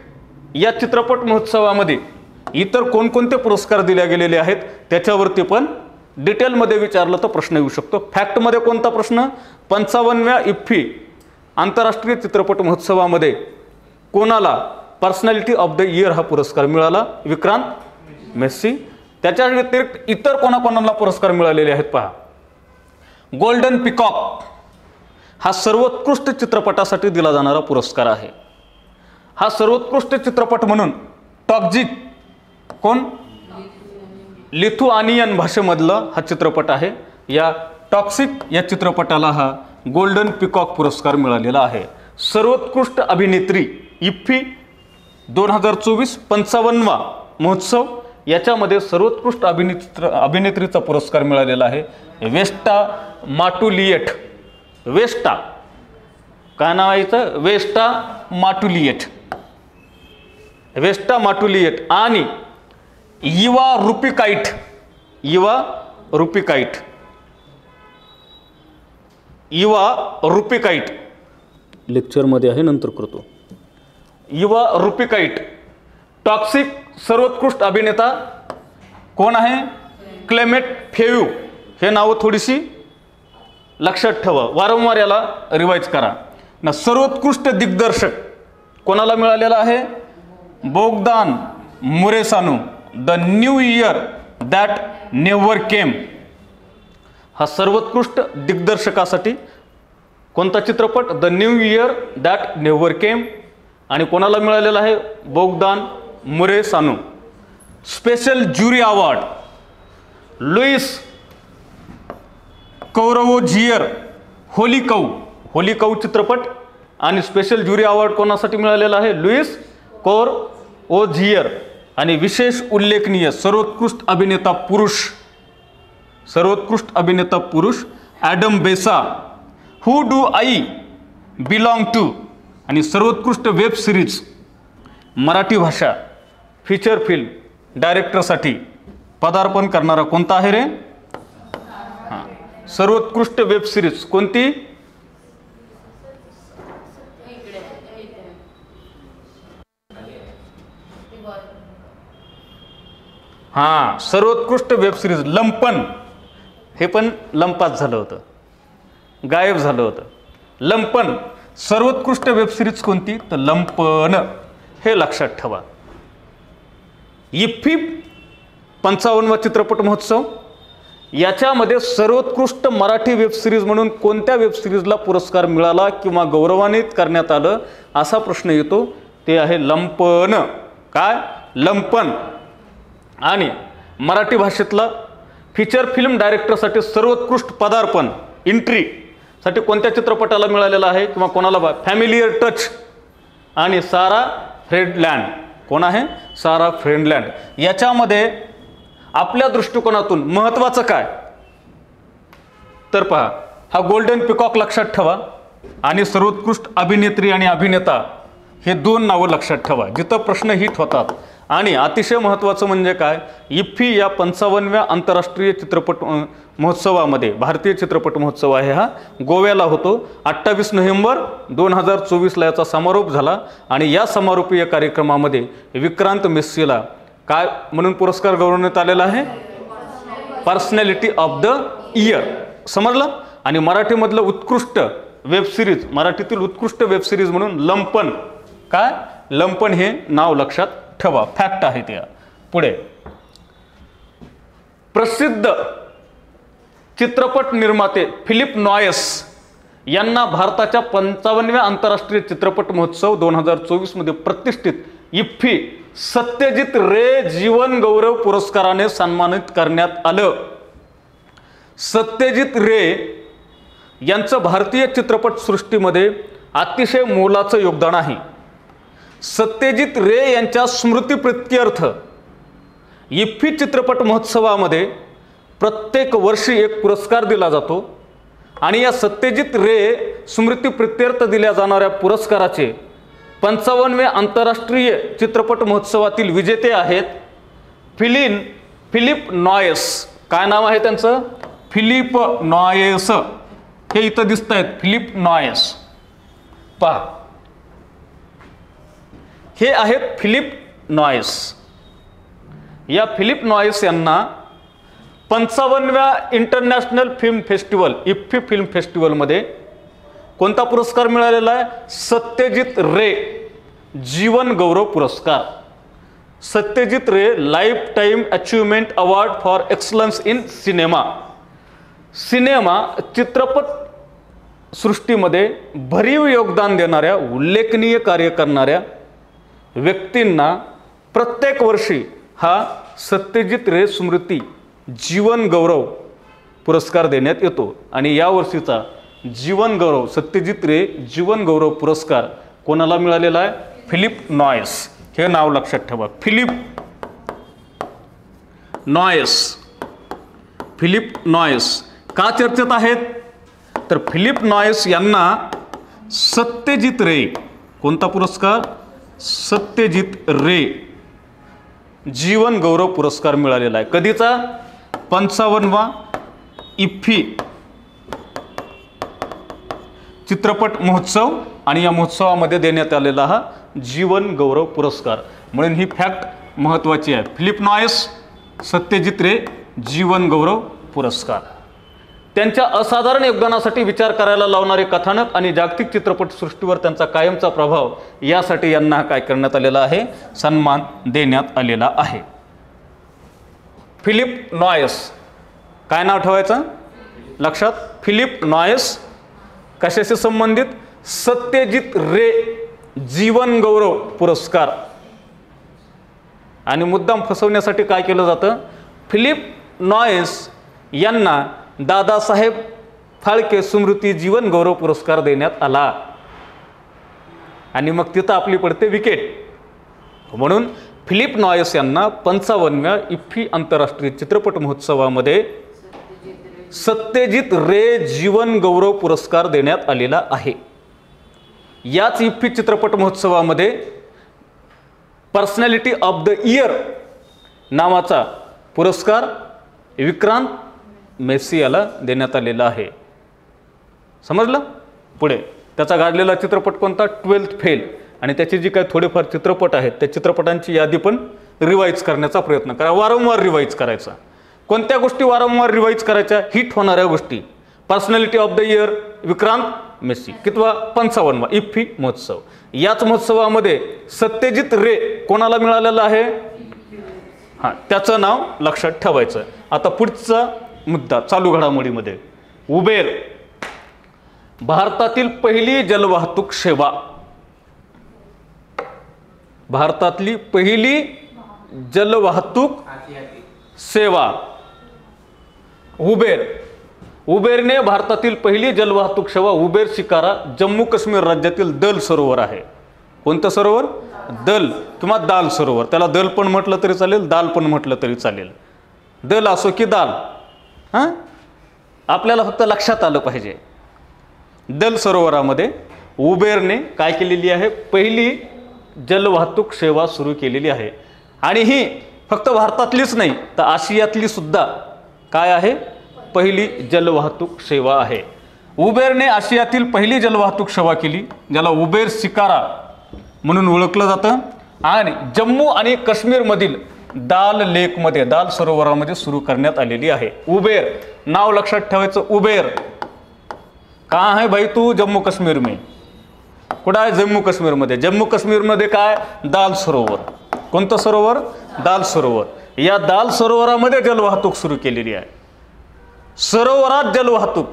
या चित्रपट महोत्सवामध्ये इतर कोणकोणते पुरस्कार दिले गेलेले आहेत त्याच्यावरती पण डिटेलमध्ये विचारलं तर प्रश्न येऊ शकतो. फॅक्टमध्ये कोणता प्रश्न? 55व्या इफ्फी आंतरराष्ट्रीय चित्रपट महोत्सवामध्ये कोणाला पर्सनॅलिटी ऑफ द इयर हा पुरस्कार मिळाला? विक्रांत मेसी. त्याच्या व्यतिरिक्त इतर कोणाकोणाला पुरस्कार मिळालेले आहेत पहा. गोल्डन पिकॉक हा सर्वोत्कृष्ट चित्रपटासाठी दिला जाणारा पुरस्कार आहे. हा सर्वोत्कृष्ट चित्रपट म्हणून टॉक्झिक कोण? लिथुआनियन भाषेमधला हा चित्रपट आहे. या टॉक्सिक या चित्रपटाला हा गोल्डन पिकॉक पुरस्कार मिळालेला आहे. सर्वोत्कृष्ट अभिनेत्री इफ्फी 2024 55वा महोत्सव याच्यामध्ये सर्वोत्कृष्ट अभिनेत्रीचा पुरस्कार मिळालेला आहे वेस्टा माटुलिएट. वेस्टा काय नाव आहे याचं? वेस्टा माटुलिएट. वेस्टा माटुलिएट आणि इवा रुपिकाइट. इवा रुपिकाइट. इवा रुपिकाइट लेक्चरमध्ये आहे, नंतर करतो. इवा रुपिकाइट. टॉक्सिक सर्वोत्कृष्ट अभिनेता कोण आहे? क्लेमेट फेव्यू. हे नावं थोडीशी लक्षात ठेवा, वारंवार याला रिवाइज करा ना. सर्वोत्कृष्ट दिग्दर्शक कोणाला मिळालेला आहे? Bogdan Muresanu. The new year that never came. हा सर्वोत्कृष्ट दिग्दर्शकासाठी कोणता चित्रपट? The new year that never came. आणि कोणाला मिळालेला आहे? Bogdan Muresanu. Special jury award Louise Courvoisier holy cow. Holy cow चित्रपट आणि स्पेशल ज्युरी अवॉर्ड कोणासाठी मिळालेला आहे? Louise Courvoisier. आणि विशेष उल्लेखनीय सर्वोत्कृष्ट अभिनेता पुरुष. सर्वोत्कृष्ट अभिनेता पुरुष Adam Bessa. Who do I belong to. आणि सर्वोत्कृष्ट वेब सिरीज मराठी भाषा फीचर फिल्म डायरेक्टरसाठी पदार्पण करणारा कोणता आहे रे? हां, सर्वोत्कृष्ट वेब सिरीज कोणती? हां, सर्वोत्कृष्ट वेब सिरीज लंपन. हे पण लंपास झालं होतं, गायब झालं होतं. लंपन सर्वोत्कृष्ट वेब सिरीज कोणती? तर लंपन. हे लक्षात ठेवा. इफ्फी 55वा चित्रपट महोत्सव याच्यामध्ये सर्वोत्कृष्ट मराठी वेब सिरीज म्हणून कोणत्या वेब सिरीजला पुरस्कार मिळाला किंवा गौरवान्वित करण्यात आलं असा प्रश्न येतो. ते आहे लंपन. काय? लंपन. आणि मराठी भाषेतला फीचर फिल्म डायरेक्टरसाठी सर्वोत्कृष्ट पदार्पण एंट्री साठी कोणत्या चित्रपटाला मिळालेला आहे किंवा कोणाला? फॅमिलियर टच आणि सारा फ्रेंडलँड. कोण आहे? सारा फ्रेंडलँड. याच्यामध्ये आपल्या दृष्टिकोनातून महत्त्वाचं काय? तर पहा, हा गोल्डन पिकॉक लक्षात ठेवा आणि सर्वोत्कृष्ट अभिनेत्री आणि अभिनेता हे दोन नावं लक्षात ठेवा. जिथं प्रश्न हिट होतात आणि अतिशय महत्त्वाचं म्हणजे काय, इफ्फी या 55व्या आंतरराष्ट्रीय चित्रपट महोत्सवामध्ये, भारतीय चित्रपट महोत्सव आहे हा, गोव्याला होतो. 28 नोव्हेंबर 2024ला याचा समारोप झाला. आणि या समारोपीय कार्यक्रमामध्ये विक्रांत मेस्सीला काय म्हणून पुरस्कार गौरवण्यात आलेला आहे, पर्सनॅलिटी ऑफ द इयर. समजलं. आणि मराठीमधलं उत्कृष्ट वेबसिरीज, मराठीतील उत्कृष्ट वेबसिरीज म्हणून लंपन, काय लंपन हे नाव लक्षात ठेवा, फॅक्ट आहे त्या. पुढे प्रसिद्ध चित्रपट निर्माते फिलिप नॉयस यांना भारताच्या 55व्या आंतरराष्ट्रीय चित्रपट महोत्सव 2024 प्रतिष्ठित इफ्फी सत्यजित रे जीवन गौरव पुरस्काराने सन्मानित करण्यात आलं. सत्यजित रे यांचं भारतीय चित्रपट सृष्टीमध्ये अतिशय मोलाचं योगदान आहे. सत्यजित रे यांच्या स्मृतिप्रित्यर्थ इफ्फी चित्रपट महोत्सवामध्ये प्रत्येक वर्षी एक पुरस्कार दिला जातो. आणि या सत्यजित रे स्मृतिप्रित्यर्थ दिल्या जाणाऱ्या पुरस्काराचे 55वे आंतरराष्ट्रीय चित्रपट महोत्सवातील विजेते आहेत फिलिप नॉयस. काय नाव आहे त्यांचं, फिलिप नॉयस. हे इथं दिसत आहेत, फिलिप नॉयस. पहा, हे आहेत फिलिप नॉयस. या फिलिप नॉयस यांना 55व्या international film festival, IFFI film फेस्टिवलमध्ये कोणता पुरस्कार मिळालेला आहे, सत्यजित रे जीवन गौरव पुरस्कार. Satyajit Ray lifetime achievement award for excellence in cinema. Cinema चित्रपट सृष्टीमध्ये भरीव योगदान देणाऱ्या, उल्लेखनीय कार्य करणाऱ्या व्यक्तींना प्रत्येक वर्षी हा सत्यजित रे स्मृती जीवन गौरव पुरस्कार देण्यात येतो. आणि यावर्षीचा जीवन गौरव, सत्यजित रे जीवन गौरव पुरस्कार कोणाला मिळालेला आहे, फिलिप नॉयस. हे नाव लक्षात ठेवा, फिलिप नॉयस. फिलिप नॉयस का चर्चेत आहेत, तर फिलिप नॉयस यांना सत्यजित रे, कोणता पुरस्कार, सत्यजित रे जीवन गौरव पुरस्कार मिळालेला आहे. कधीचा, 55वा इफ्फी चित्रपट महोत्सव. आणि या महोत्सवामध्ये देण्यात आलेला हा जीवन गौरव पुरस्कार. म्हणून ही फॅक्ट महत्त्वाची आहे. फिलिप नॉयस, सत्यजित रे जीवन गौरव पुरस्कार. त्यांच्या असाधारण योगदानासाठी विचार करायला लावणारे कथानक आणि जागतिक चित्रपट सृष्टीवर त्यांचा कायमचा प्रभाव, यासाठी यांना काय करण्यात आलेला आहे, सन्मान देण्यात आलेला आहे. फिलिप नॉयस, काय नाव ठेवायचं लक्षात, फिलिप नॉयस. कशाशी संबंधित, सत्यजित रे जीवन गौरव पुरस्कार. आणि मुद्दाम फसवण्यासाठी काय केलं जातं, फिलिप नॉयस यांना दादासाहेब फाळके स्मृती जीवन गौरव पुरस्कार देण्यात आला. आणि मग तिथं आपली पडते विकेट. म्हणून फिलिप नॉयस यांना 55व्या इफ्फी आंतरराष्ट्रीय चित्रपट महोत्सवामध्ये सत्यजित रे जीवन गौरव पुरस्कार देण्यात आलेला आहे. याच इफ्फी चित्रपट महोत्सवामध्ये पर्सनॅलिटी ऑफ द इयर नावाचा पुरस्कार विक्रांत मेस्सी याला देण्यात आलेला आहे. समजलं. पुढे त्याचा गाजलेला चित्रपट कोणता, 12th फेल. आणि त्याचे जे काही थोडेफार चित्रपट आहेत त्या चित्रपटांची यादी पण रिवाईज करण्याचा प्रयत्न करा, वारंवार रिवाईज करायचा. कोणत्या गोष्टी वारंवार रिवाईज करायच्या, हिट होणाऱ्या गोष्टी. Personality of the year Vikrant Messi, कितवा, 55वा इफ्फी महोत्सव. याच महोत्सवामध्ये सत्यजित रे कोणाला मिळालेला आहे, हां त्याचं नाव लक्षात ठेवायचं. आता पुढचा मुद्दा चालू घडामोडीमध्ये, उबेर भारतातील पहिली जलवाहतूक सेवा. भारतातली पहिली जलवाहतूक सेवा उबेर. उबेरने भारतातील पहिली जलवाहतूक सेवा उबेर शिकारा जम्मू काश्मीर राज्यातील दल सरोवर आहे. कोणतं सरोवर, दल किंवा दाल सरोवर. त्याला दल पण म्हटलं तरी चालेल, दाल पण म्हटलं तरी चालेल. दल असो की दाल, हां आपल्याला फक्त लक्षात आलं पाहिजे. दल सरोवरामध्ये उबेरने काय केलेली आहे, पहिली जलवाहतूक सेवा सुरू केलेली आहे. आणि ही फक्त भारतातलीच नाही तर आशियातली सुद्धा काय आहे, पहिली जलवाहतूक सेवा आहे. उबेरने आशियातील पहिली जलवाहतूक सेवा केली, ज्याला उबेर शिकारा म्हणून ओळखलं जातं. आणि जम्मू आणि काश्मीरमधील दाल लेकमध्ये, दाल सरोवरामध्ये सुरू करण्यात आलेली आहे. उबेर नाव लक्षात ठेवायचं. उबेर कहाँ है भाई तू, जम्मू काश्मीर में. कुठं आहे, जम्मू काश्मीरमध्ये. जम्मू काश्मीरमध्ये काय, दाल सरोवर. कोणतं सरोवर, दाल सरोवर. या दाल सरोवरामध्ये जलवाहतूक सुरू केलेली आहे. सरोवरात जलवाहतूक,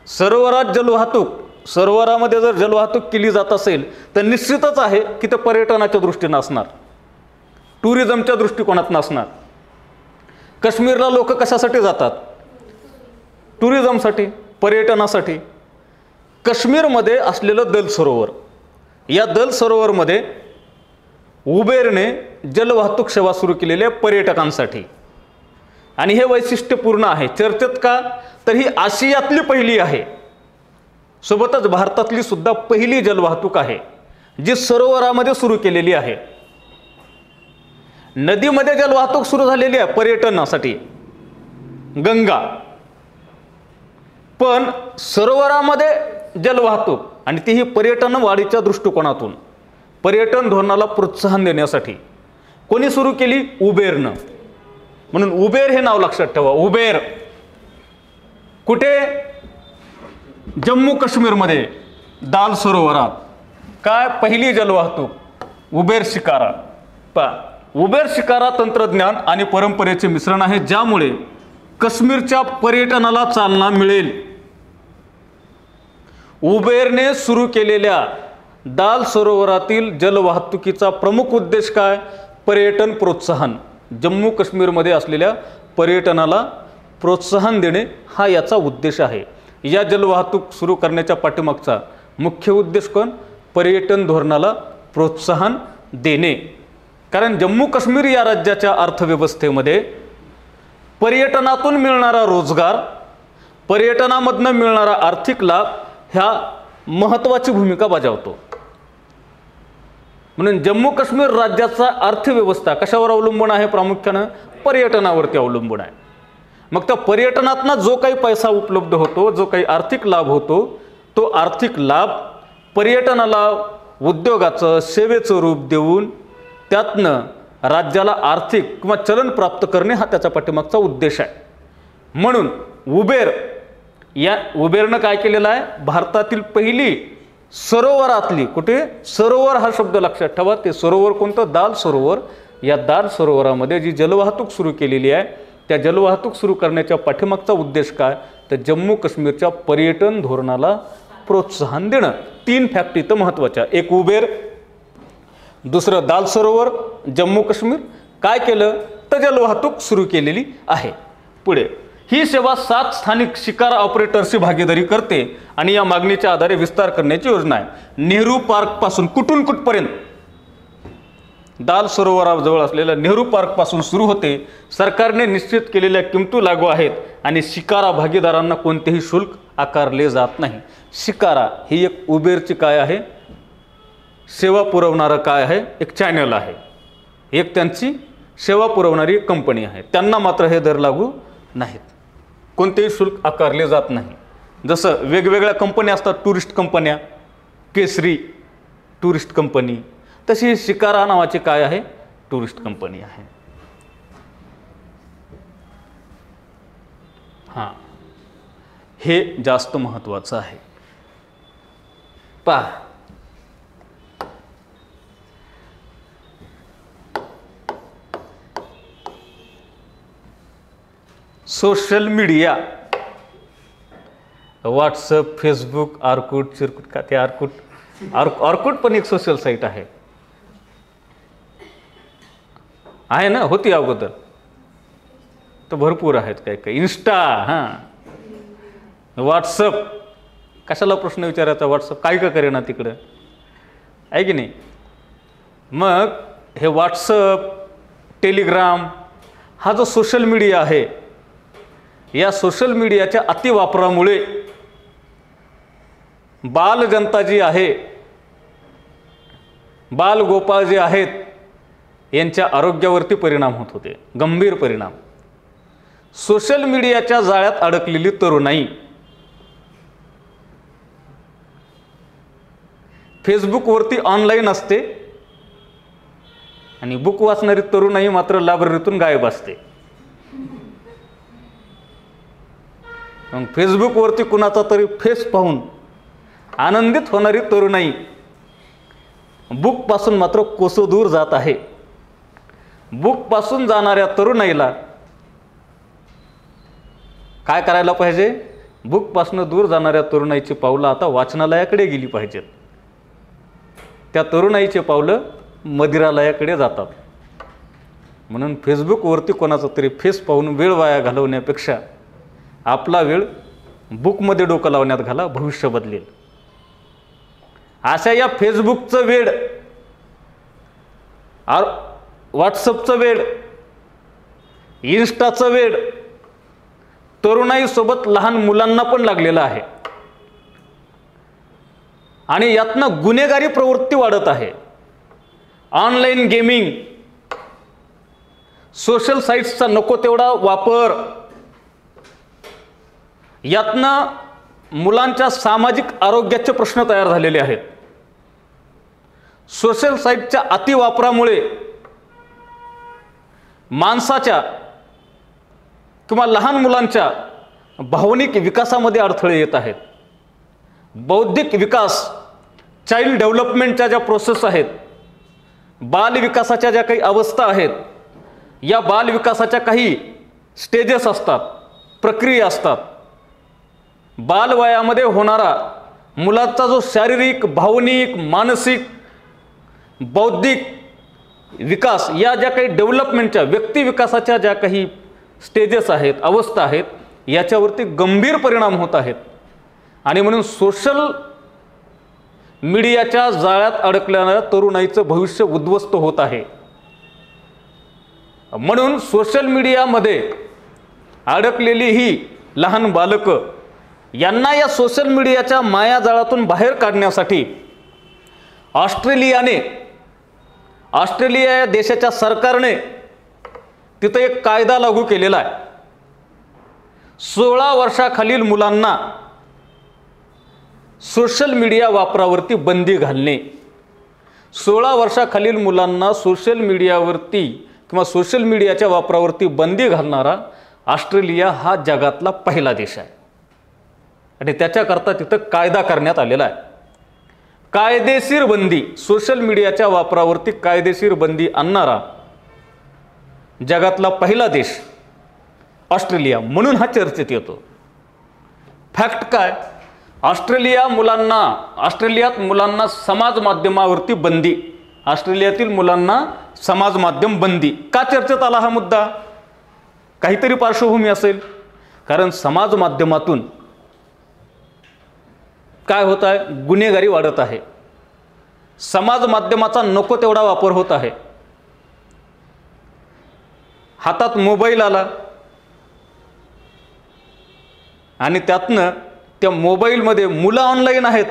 सरोवरात जलवाहतूक, सरोवरामध्ये जर जलवाहतूक केली जात असेल तर निश्चितच आहे की ते पर्यटनाच्या दृष्टीने असणार, टुरिझमच्या दृष्टिकोनात नसणार. काश्मीरला लोक कशासाठी जातात, टुरिझमसाठी, पर्यटनासाठी. काश्मीरमध्ये असलेलं दल सरोवर, या दल सरोवरमध्ये उबेरने जलवाहतूक सेवा सुरू केलेली आहे पर्यटकांसाठी. आणि हे वैशिष्ट्यपूर्ण आहे. चर्चेत का, तर ही आशियातली पहिली आहे, सोबतच भारतातली सुद्धा पहिली जलवाहतूक आहे जी सरोवरामध्ये सुरू केलेली आहे. नदीमध्ये जलवाहतूक सुरू झालेली आहे पर्यटनासाठी, गंगा, पण सरोवरामध्ये जलवाहतूक, आणि तीही पर्यटन वाढीच्या दृष्टिकोनातून, पर्यटन धोरणाला प्रोत्साहन देण्यासाठी कोणी सुरू केली, उबेरनं. म्हणून उबेर हे नाव लक्षात ठेवा. उबेर कुठे, जम्मू काश्मीरमध्ये दाल सरोवरात काय, पहिली जलवाहतूक उबेर शिकारा. उबेर शिकारा तंत्रज्ञान आणि परंपरेचे मिश्रण आहे, ज्यामुळे काश्मीरच्या पर्यटनाला चालना मिळेल. उबेरने सुरू केलेल्या दाल सरोवरातील जलवाहतुकीचा प्रमुख उद्देश काय, पर्यटन प्रोत्साहन. जम्मू काश्मीरमध्ये असलेल्या पर्यटनाला प्रोत्साहन देणे हा याचा उद्देश आहे. या जलवाहतूक सुरू करण्याच्या पाठीमागचा मुख्य उद्देश कोण, पर्यटन धोरणाला प्रोत्साहन देणे. कारण जम्मू काश्मीर या राज्याच्या अर्थव्यवस्थेमध्ये पर्यटनातून मिळणारा रोजगार, पर्यटनामधनं मिळणारा आर्थिक लाभ ह्या महत्त्वाची भूमिका बजावतो. म्हणून जम्मू काश्मीर राज्याचा अर्थव्यवस्था कशावर अवलंबून आहे, प्रामुख्यानं पर्यटनावरती अवलंबून आहे. मग त्या पर्यटनातनं जो काही पैसा उपलब्ध होतो, जो काही आर्थिक लाभ होतो, तो आर्थिक लाभ पर्यटनाला उद्योगाचं, सेवेचं रूप देऊन त्यातनं राज्याला आर्थिक किंवा चलन प्राप्त करणे हा त्याच्या पाठीमागचा उद्देश आहे. म्हणून उबेरनं काय केलेलं आहे, भारतातील पहिली सरोवरातली, कुठे, सरोवर हा शब्द लक्षात ठेवा. ते सरोवर कोणतं, दाल सरोवर. या दाल सरोवरामध्ये जी जलवाहतूक सुरू केलेली आहे, त्या जलवाहतूक सुरू करण्याच्या पाठीमागचा उद्देश काय, तर जम्मू काश्मीरच्या पर्यटन धोरणाला प्रोत्साहन देणं. 3 फॅक्ट इथं महत्त्वाच्या. एक उबेर, दुसरं दाल सरोवर, जम्मू काश्मीर. काय केलं तर जलवाहतूक सुरू केलेली आहे. पुढे ही सेवा 7 स्थानिक शिकारा ऑपरेटर्सची भागीदारी करते आणि या मागणीच्या आधारे विस्तार करण्याची योजना आहे. नेहरू पार्कपासून कुठून कुठपर्यंत, दाल सरोवराजवळ असलेल्या नेहरू पार्कपासून सुरू होते. सरकारने निश्चित केलेल्या किमती लागू आहेत आणि शिकारा भागीदारांना कोणतेही शुल्क आकारले जात नाही. शिकारा ही एक उबेरची काय आहे, सेवा पुरवणारं काय आहे, एक चॅनल आहे, एक त्यांची सेवा पुरवणारी कंपनी आहे. त्यांना मात्र हे दर लागू नाहीत, कोणतेही शुल्क आकारले जात नाही. जसं वेगवेगळ्या कंपन्या असतात, टुरिस्ट कंपन्या, केसरी टुरिस्ट कंपनी, तशी शिकारा नावाची काय आहे, टुरिस्ट कंपनी आहे. हां, हे जास्त महत्त्वाचं आहे. पहा, social media, WhatsApp, Facebook, Orkut, चिरकुट, का ते ऑर्कुट पण एक सोशल साईट आहे ना, होती अगोदर, तर भरपूर आहेत काय काय. इन्स्टा, हां, व्हॉट्सअप, कशाला प्रश्न विचारायचा, व्हॉट्सअप काय का करेना तिकडं, आहे की नाही. मग हे व्हॉट्सअप, टेलिग्राम हा जो सोशल मीडिया आहे, या सोशल मीडियाच्या अतिवापरामुळे बाल जनता जी आहे, बाल गोपाळ जे आहेत, यांच्या आरोग्यावरती परिणाम होत होते, गंभीर परिणाम. सोशल मीडियाच्या जाळ्यात अडकलेली तरुणाई फेसबुकवरती ऑनलाईन असते आणि बुक वाचणारी तरुणाई मात्र लायब्ररीतून गायब असते. मग फेसबुकवरती कुणाचा तरी फेस पाहून आनंदित होणारी तरुणाई बुकपासून मात्र कोसो दूर जात आहे. बुकपासून जाणाऱ्या तरुणाईला काय करायला पाहिजे? बुकपासून दूर जाणाऱ्या तरुणाईची पावलं आता वाचनालयाकडे गेली पाहिजेत. त्या तरुणाईचे पावलं मदिरालयाकडे जातात. म्हणून फेसबुकवरती कोणाचा तरी फेस पाहून वेळ वाया घालवण्यापेक्षा आपला वेळ बुकमध्ये डोकं लावण्यात घाला, भविष्य बदलेल. अशा या फेसबुकचं वेळ, व्हॉट्सअपचं वेळ, इन्स्टाचं वेळ तरुणाईसोबत लहान मुलांना पण लागलेलं आहे आणि यातनं गुन्हेगारी प्रवृत्ती वाढत आहे. ऑनलाईन गेमिंग, सोशल साईट्सचा नको तेवढा वापर, यातनं मुलांच्या सामाजिक आरोग्याचे प्रश्न तयार झालेले आहेत. सोशल साईटच्या अतिवापरामुळे माणसाच्या किंवा लहान मुलांच्या भावनिक विकासामध्ये अडथळे येत आहेत. बौद्धिक विकास, चाइल्ड डेव्हलपमेंटच्या ज्या प्रोसेस आहेत, बालविकासाच्या ज्या काही अवस्था आहेत, या बालविकासाच्या काही स्टेजेस असतात, प्रक्रिया असतात. बालवयामध्ये होणारा मुलाचा जो शारीरिक, भावनिक, मानसिक, बौद्धिक विकास, या ज्या काही डेव्हलपमेंटच्या, व्यक्ती विकासाच्या ज्या काही स्टेजेस आहेत, अवस्था आहेत, याच्यावरती गंभीर परिणाम होत आहेत. आणि म्हणून सोशल मीडियाच्या जाळ्यात अडकल्यानं तरुणाईचं भविष्य उद्ध्वस्त होत आहे. म्हणून सोशल मीडियामध्ये अडकलेली ही लहान बालकं, यांना या सोशल मीडियाच्या मायाजाळातून बाहेर काढण्यासाठी ऑस्ट्रेलिया या देशाच्या सरकारने तिथं एक कायदा लागू केलेला आहे. 16 वर्षाखालील मुलांना सोशल मीडिया वापरावरती बंदी घालणे. 16 वर्षाखालील मुलांना सोशल मीडियावरती किंवा सोशल मीडियाच्या वापरावरती बंदी घालणारा ऑस्ट्रेलिया हा जगातला पहिला देश आहे आणि त्याच्याकरता तिथं कायदा करण्यात आलेला आहे. कायदेशीर बंदी, सोशल मीडियाच्या वापरावरती कायदेशीर बंदी आणणारा जगातला पहिला देश ऑस्ट्रेलिया म्हणून हा चर्चेत येतो. फॅक्ट काय? ऑस्ट्रेलियात मुलांना समाज माध्यमावरती बंदी, ऑस्ट्रेलियातील मुलांना समाज माध्यम बंदी. का चर्चेत आला हा मुद्दा? काहीतरी पार्श्वभूमी असेल. कारण समाज माध्यमातून काय होत आहे? गुन्हेगारी वाढत आहे. समाज माध्यमाचा नको तेवढा वापर होत आहे. हातात मोबाईल आला आणि त्यातनं त्या मोबाईलमध्ये मुलं ऑनलाईन आहेत.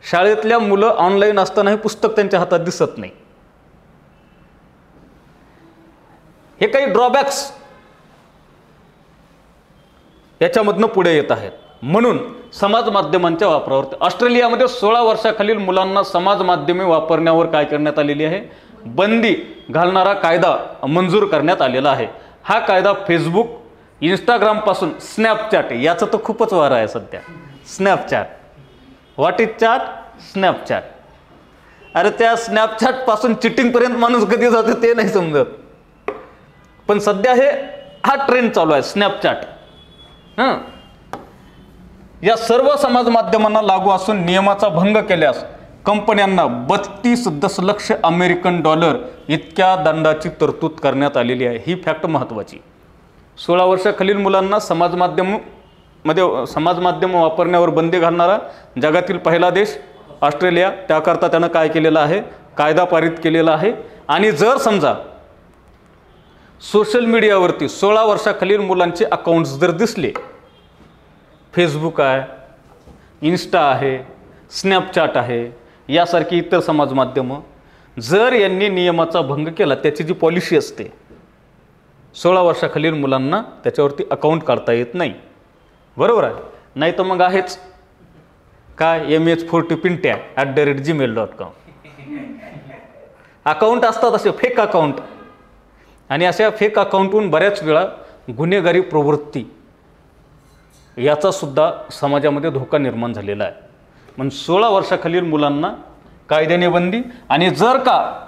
शाळेतल्या मुलं ऑनलाईन असतानाही पुस्तक त्यांच्या हातात दिसत नाही. हे काही ड्रॉबॅक्स याच्यामधनं पुढे येत आहेत. म्हणून समाज माध्यमांच्या वापरावर ऑस्ट्रेलियामध्ये 16 वर्षाखालील मुलांना समाज माध्यमे वापरण्यावर काय करण्यात आलेली आहे? बंदी घालणारा कायदा मंजूर करण्यात आलेला आहे. हा कायदा फेसबुक, इंस्टाग्रामपासून स्नॅपचॅट, याचं तर खूपच वार आहे सध्या. Snapchat, what is chat? Snapchat. अरे त्या स्नॅपचॅटपासून चिटिंगपर्यंत माणूस कधी जातो ते नाही समजत. पण सध्या हा ट्रेंड चालू आहे, स्नॅपचॅट. या सर्व समाज माध्यमांना लागू असून नियमाचा भंग केल्यास कंपन्यांना 32 दशलक्ष अमेरिकन डॉलर इतक्या दंडाची तरतूद करण्यात आलेली आहे. ही फॅक्ट महत्त्वाची. 16 वर्षाखालील मुलांना समाज माध्यम वापरण्यावर बंदी घालणारा जगातील पहिला देश ऑस्ट्रेलिया. त्याकरता त्यानं काय केलेलं आहे? कायदा पारित केलेला आहे. आणि जर समजा सोशल मीडियावरती 16 वर्षाखालील मुलांचे अकाउंट्स जर दिसले, फेसबुक आहे, इन्स्टा आहे, स्नॅपचॅट आहे, यासारखी इतर समाज माध्यमं, जर यांनी नियमाचा भंग केला, त्याची जी पॉलिसी असते 16 वर्षाखालील मुलांना त्याच्यावरती अकाउंट काढता येत नाही, बरोबर आहे. नाही तर मग आहेच काय mh40pintya@gmail.com अकाउंट असतात असे फेक अकाउंट. आणि अशा फेक अकाउंटहून बऱ्याच वेळा गुन्हेगारी प्रवृत्ती याचा सुद्धा समाजामध्ये धोका निर्माण झालेला आहे. म्हणून 16 वर्षाखालील मुलांना कायद्याने बंदी. आणि जर का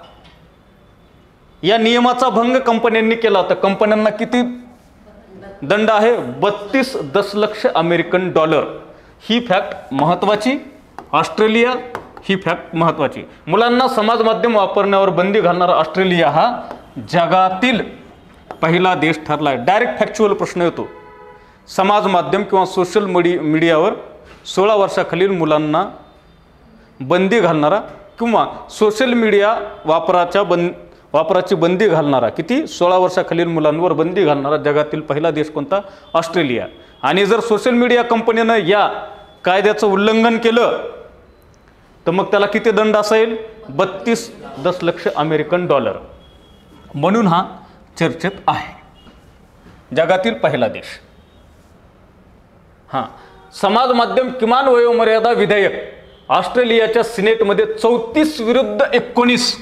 या नियमाचा भंग कंपन्यांनी केला तर कंपन्यांना किती दंड आहे? 32 दशलक्ष अमेरिकन डॉलर. ही फॅक्ट महत्त्वाची. ऑस्ट्रेलिया ही फॅक्ट महत्त्वाची. मुलांना समाज माध्यम वापरण्यावर बंदी घालणारा ऑस्ट्रेलिया हा जगातील पहिला देश ठरला आहे. डायरेक्ट फॅक्च्युअल प्रश्न येतो. समाज माध्यम किंवा सोशल मीडियावर 16 वर्षाखालील मुलांना बंदी घालणारा किंवा सोशल मीडिया वापराची बंदी घालणारा, किती? 16 वर्षाखालील मुलांवर बंदी घालणारा जगातील पहिला देश कोणता? ऑस्ट्रेलिया. आणि जर सोशल मीडिया कंपनीनं या कायद्याचं उल्लंघन केलं तर मग त्याला किती दंड असेल? 32 दशलक्ष अमेरिकन डॉलर. म्हणून हा चर्चेत आहे. जगातील पहिला देश. हां, समाज माध्यम किमान वयोमर्यादा विधेयक ऑस्ट्रेलियाच्या सिनेटमध्ये 34 विरुद्ध 19,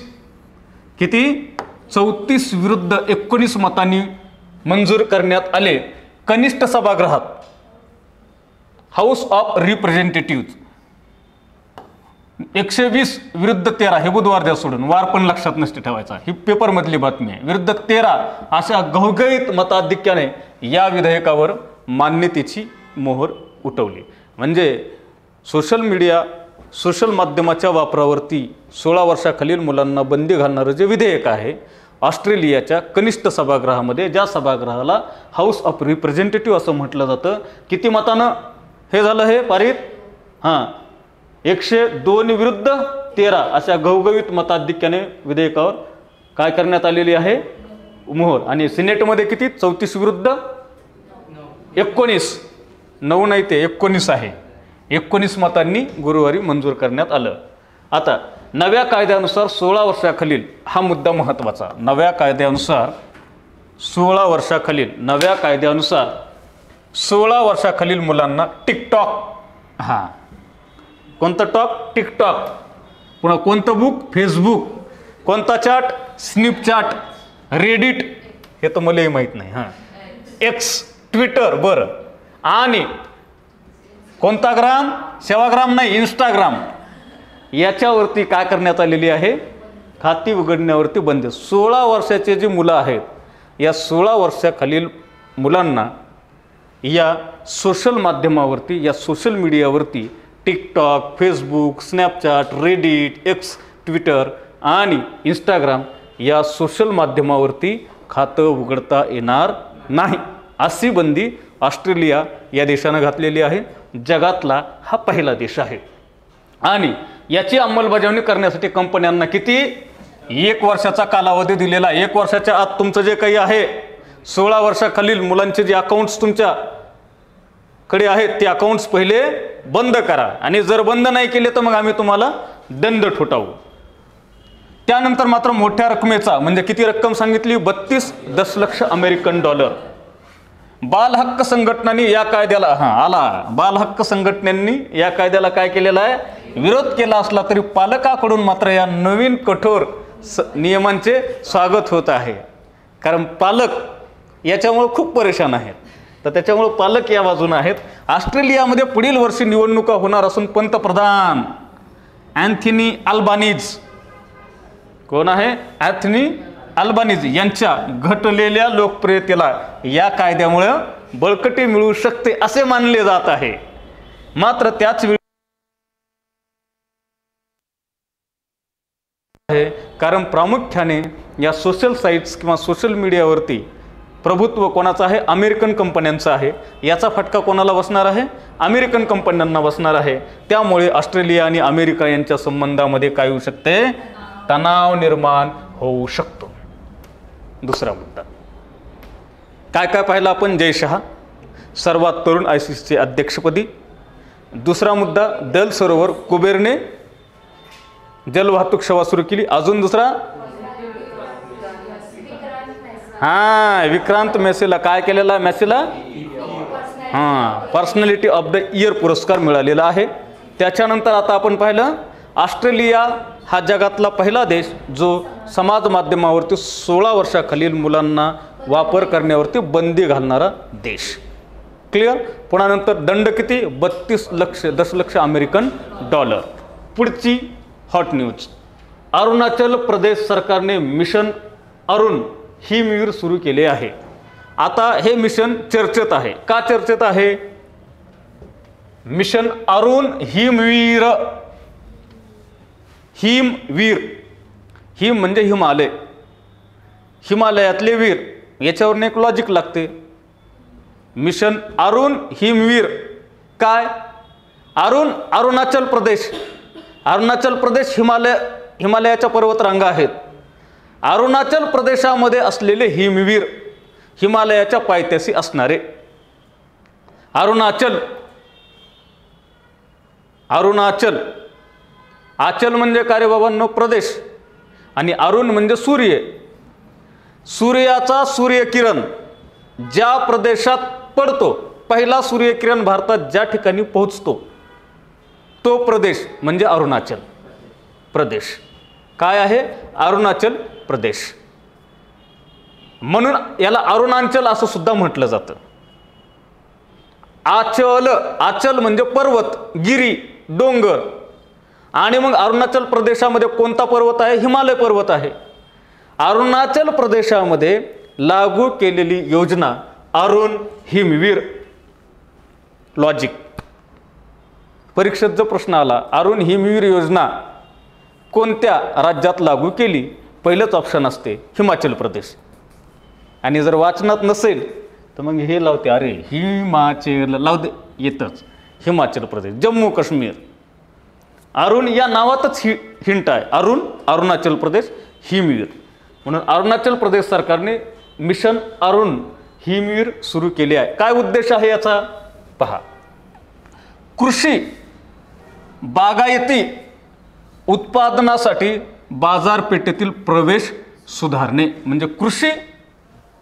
किती? 34 विरुद्ध 19 मतांनी मंजूर करण्यात आले. कनिष्ठ सभागृहात हाऊस ऑफ रिप्रेझेंटेटिव्ह 120 विरुद्ध 13. हे बुधवार द्या सोडून, वार पण लक्षात नसते ठेवायचा. ही पेपरमधली बातमी आहे. विरुद्ध 13 अशा घवघवीत मताधिक्याने या विधेयकावर मान्यतेची मोहर उठवली. म्हणजे सोशल माध्यमाच्या वापरावरती 16 वर्षाखालील मुलांना बंदी घालणारं जे विधेयक आहे ऑस्ट्रेलियाच्या कनिष्ठ सभागृहामध्ये, ज्या सभागृहाला हाऊस ऑफ रिप्रेझेंटेटिव्ह असं म्हटलं जातं, किती मतानं हे झालं हे पारित? हां, 102 विरुद्ध 13 अशा घवघवीत मताधिक्याने विधेयकावर काय करण्यात आलेली आहे? मोहर. आणि सिनेटमध्ये किती? 34 विरुद्ध 19. 9 नाही, ते 19 आहे. 19 मतांनी गुरुवारी मंजूर करण्यात आलं. आता नव्या कायद्यानुसार 16 वर्षाखालील, हा मुद्दा महत्त्वाचा, नव्या कायद्यानुसार 16 वर्षाखालील मुलांना टिकटॉक, हां कोणतं टॉक? टिकटॉक. पुन्हा कोणतं बुक? फेसबुक. कोणता चॅट? स्नॅपचॅट. रेडिट, हे तर मलाही माहीत नाही. हां, एक्स, ट्विटर. बरं. आणि कोणता ग्राम? सेवाग्राम नाही, इंस्टाग्राम. याच्यावरती काय करण्यात आलेली आहे? खाती उघडण्यावरती बंदी. 16 वर्षाचे जे मुलं आहेत, या 16 वर्षाखालील मुलांना या सोशल माध्यमावरती, या सोशल मीडियावरती TikTok, Facebook, Snapchat, Reddit, x, Twitter आणि इंस्टाग्राम या सोशल माध्यमावरती खातं उघडता येणार नाही, अशी बंदी ऑस्ट्रेलिया या देशानं घातलेली आहे. जगातला हा पहिला देश आहे. आणि याची अंमलबजावणी करण्यासाठी कंपन्यांना किती? 1 वर्षाचा कालावधी दिलेला. 1 वर्षाच्या आत तुमचं जे काही आहे 16 वर्षाखालील मुलांचे जे अकाउंट्स तुमच्याकडे आहेत ते अकाउंट्स पहिले बंद करा. आणि जर बंद नाही केले तर मग आम्ही तुम्हाला दंड ठोठावू. त्यानंतर मात्र मोठ्या रकमेचा, म्हणजे किती रक्कम सांगितली? 32 दशलक्ष अमेरिकन डॉलर. बाल हक्क संघटनांनी या कायद्याला बाल हक्क संघटनांनी या कायद्याला काय केलेला आहे? विरोध केला असला तरी पालकाकडून मात्र या नवीन कठोर नियमांचे स्वागत होत आहे. कारण पालक याच्यामुळे खूप परेशान आहेत, तर त्याच्यामुळे पालक या बाजूने आहेत. ऑस्ट्रेलियामध्ये पुढील वर्षी निवडणुका होणार असून पंतप्रधान अँथनी अल्बानीज, कोण आहे? अँथनी अल्बानीज यांच्या घटलेल्या लोकप्रियतेला या कायद्यामुळे बळकटी मिळू शकते असे मानले जात आहे. मात्र त्याच वेळी कारण प्रामुख्याने या सोशल साईट्स किंवा सोशल मीडियावरती प्रभुत्व कोणाचं आहे? अमेरिकन कंपन्यांचं आहे. याचा फटका कोणाला बसणार आहे? अमेरिकन कंपन्यांना बसणार आहे. त्यामुळे ऑस्ट्रेलिया आणि अमेरिका यांच्या संबंधामध्ये काय होऊ शकते? तणाव निर्माण होऊ शकतो. दुसरा मुद्दा काय काय पाहिला आपण? जय शहा सर्वात तरुण ICCचे अध्यक्षपदी. दुसरा मुद्दा दल सरोवर कुबेरने जलवाहतूक सेवा सुरू केली. अजून दुसरा, विक्रांत मेसीला काय केलेला, मेसीला पर्सनॅलिटी ऑफ द इयर पुरस्कार मिळालेला आहे. त्याच्यानंतर आता आपण पाहिलं, ऑस्ट्रेलिया हा जगातला पहिला देश जो समाज माध्यमावरती 16 वर्षाखालील मुलांना वापर करण्यावरती बंदी घालणारा देश. क्लिअर. पुन्हा नंतर दंड किती, 32 दशलक्ष अमेरिकन डॉलर. पुढची हॉट न्यूज, अरुणाचल प्रदेश सरकारने मिशन अरुण हिमवीर सुरू केले आहे. आता हे मिशन चर्चेत आहे. का चर्चेत आहे? मिशन अरुण हिमवीर. हिमवीर, हिम म्हणजे हिमालय, हिमालयातले वीर, याच्यावरून एक लॉजिक लागते. मिशन अरुण हिमवीर काय? अरुण अरुणाचल प्रदेश, अरुणाचल प्रदेश हिमालयाच्या पर्वतरांगा आहेत. अरुणाचल प्रदेशामध्ये असलेले हिमवीर, हिमालयाच्या पायथ्याशी असणारे. अरुणाचल, अरुणाचल, आचल म्हणजे काय रे बाबांनो, प्रदेश, आणि अरुण म्हणजे सूर्य. सूर्याचा सूर्यकिरण ज्या प्रदेशात पडतो, पहिला सूर्यकिरण भारतात ज्या ठिकाणी पोहोचतो तो प्रदेश म्हणजे अरुणाचल प्रदेश. काय आहे? अरुणाचल प्रदेश. म्हणून याला अरुणाचल असं सुद्धा म्हटलं जातं. आचल, आचल म्हणजे पर्वत, गिरी, डोंगर. आणि मग अरुणाचल प्रदेशामध्ये कोणता पर्वत आहे? हिमालय पर्वत आहे. अरुणाचल प्रदेशामध्ये लागू केलेली योजना अरुण हिमवीर. लॉजिक, परीक्षेत जो प्रश्न आला, अरुण हिमवीर योजना कोणत्या राज्यात लागू केली? पहिलंच ऑप्शन असते हिमाचल प्रदेश. आणि जर वाचनात नसेल तर मग हे लावते, अरे हिमाचल लाव दे, येतच हिमाचल प्रदेश. जम्मू काश्मीर, अरुण या नावातच हिंट आहे. अरुण, अरुणाचल प्रदेश, हिमवीर. म्हणून अरुणाचल प्रदेश सरकारने मिशन अरुण हिमवीर सुरू केले आहे. काय उद्देश आहे याचा पहा. कृषी बागायती उत्पादनासाठी बाजारपेठेतील प्रवेश सुधारणे. म्हणजे कृषी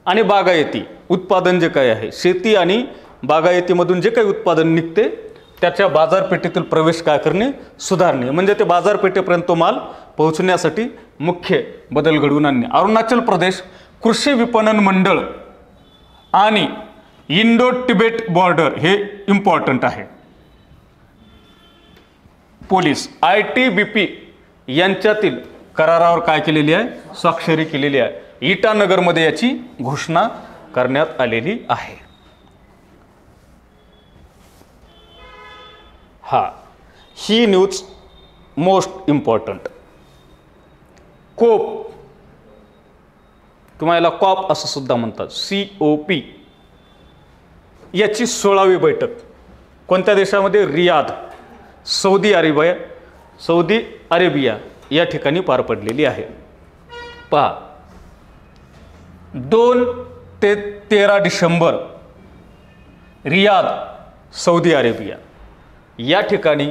आणि बागायती उत्पादन जे काही आहे, शेती आणि बागायतीमधून जे काही उत्पादन निघते त्याच्या बाजारपेठेतील प्रवेश काय करणे? सुधारणे. म्हणजे ते बाजारपेठेपर्यंत तो माल पोहोचण्यासाठी मुख्य बदल घडवून आणणे. अरुणाचल प्रदेश कृषी विपणन मंडळ आणि इंडो तिबेट बॉर्डर हे इम्पॉर्टंट आहे. पोलीस ITBP यांच्यातील करारावर काय केलेली आहे? स्वाक्षरी केलेली आहे. इटानगरमध्ये याची घोषणा करण्यात आलेली आहे. ही न्यूज मोस्ट इम्पॉर्टंट. कोप, तुम्हाला कॉप असं सुद्धा म्हणतात, COP, याची 16वी बैठक कोणत्या देशामध्ये? रियाद, सौदी अरेबिया या ठिकाणी पार पडलेली आहे. पहा, 2 ते 13 डिसेंबर रियाद, सौदी अरेबिया या ठिकाणी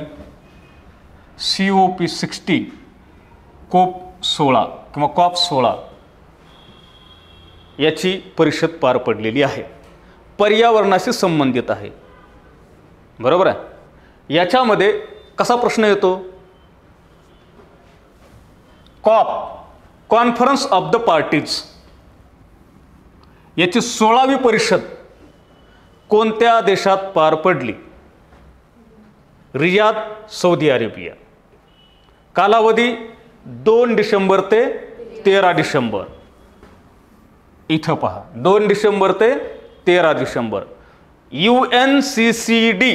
COP16, कोप 16 किंवा कॉप 16 याची परिषद पार पडलेली आहे. पर्यावरणाशी संबंधित आहे. बरोबर आहे. याच्यामध्ये कसा प्रश्न येतो? COP, conference of the parties, याची 16वी परिषद कोणत्या देशात पार पडली? Riyadh, Saudi Arabia. कालावधी 2 डिसेंबर ते 13 डिसेंबर. इथं पहा, 2 डिसेंबर ते 13 December. UNCCD,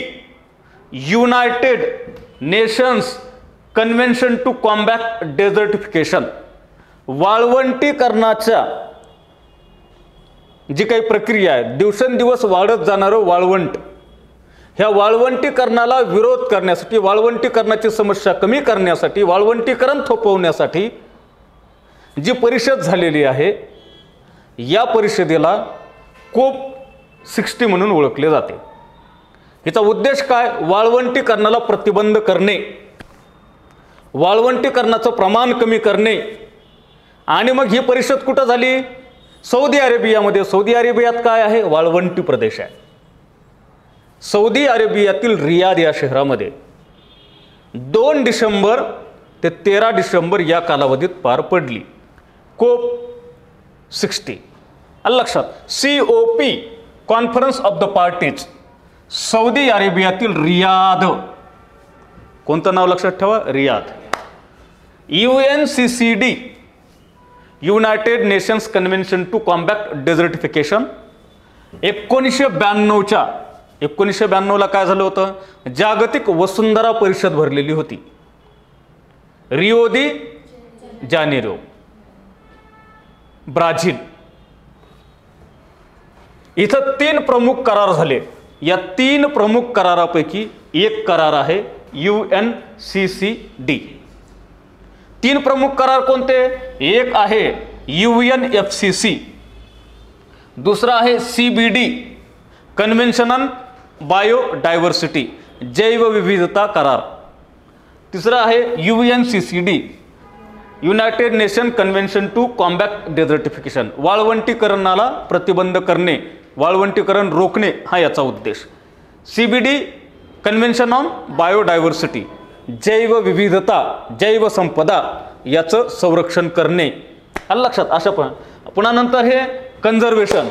United Nations Convention to Combat Desertification, वाळवंटीकरणाच्या जी काही प्रक्रिया आहे, दिवसेंदिवस वाढत जाणारं वाळवंट, ह्या वाळवंटीकरणाला विरोध करण्यासाठी, वाळवंटीकरणाची समस्या कमी करण्यासाठी, वाळवंटीकरण थोपवण्यासाठी जी परिषद झालेली आहे, या परिषदेला COP60 म्हणून ओळखले जाते. हिचा उद्देश काय? वाळवंटीकरणाला प्रतिबंध करणे. वाळवंटीकरणाचं प्रमाण कमी करणे. आणि मग ही परिषद कुठं झाली? सौदी अरेबियामध्ये. सौदी अरेबियात काय आहे? वाळवंटी प्रदेश आहे. सौदी अरेबियातील रियाद या शहरामध्ये 2 डिसेंबर ते 13 डिसेंबर या कालावधीत पार पडली COP 60. लक्षात, COP conference of the parties, Saudi अरेबियातील रियाद. कोणतं नाव लक्षात ठेवा? Riyadh. UNCCD, United Nations Convention to Combat Desertification. 1992ला काय झालं होतं? जागतिक वसुंधरा परिषद भरलेली होती, रिओ दी जानेरो, ब्राझील. इथं 3 प्रमुख करार झाले. या 3 प्रमुख करारापैकी एक करार आहे UNCCD. 3 प्रमुख करार कोणते? एक आहे UNFCCC, दुसरा आहे CBD, कन्व्हेन्शन ऑन बायोडायव्हर्सिटी, जैवविविधता करार. तिसरा आहे UNCCD, United Nation Convention to Combat Desertification, वाळवंटीकरणाला प्रतिबंध करणे, वाळवंटीकरण रोखणे हा याचा उद्देश. CBD, कन्व्हेन्शन ऑन बायोडायव्हर्सिटी, जैवविविधता, जैवसंपदा याचं संरक्षण करणे. लक्षात. अशा पुन्हा नंतर हे कन्झर्वेशन,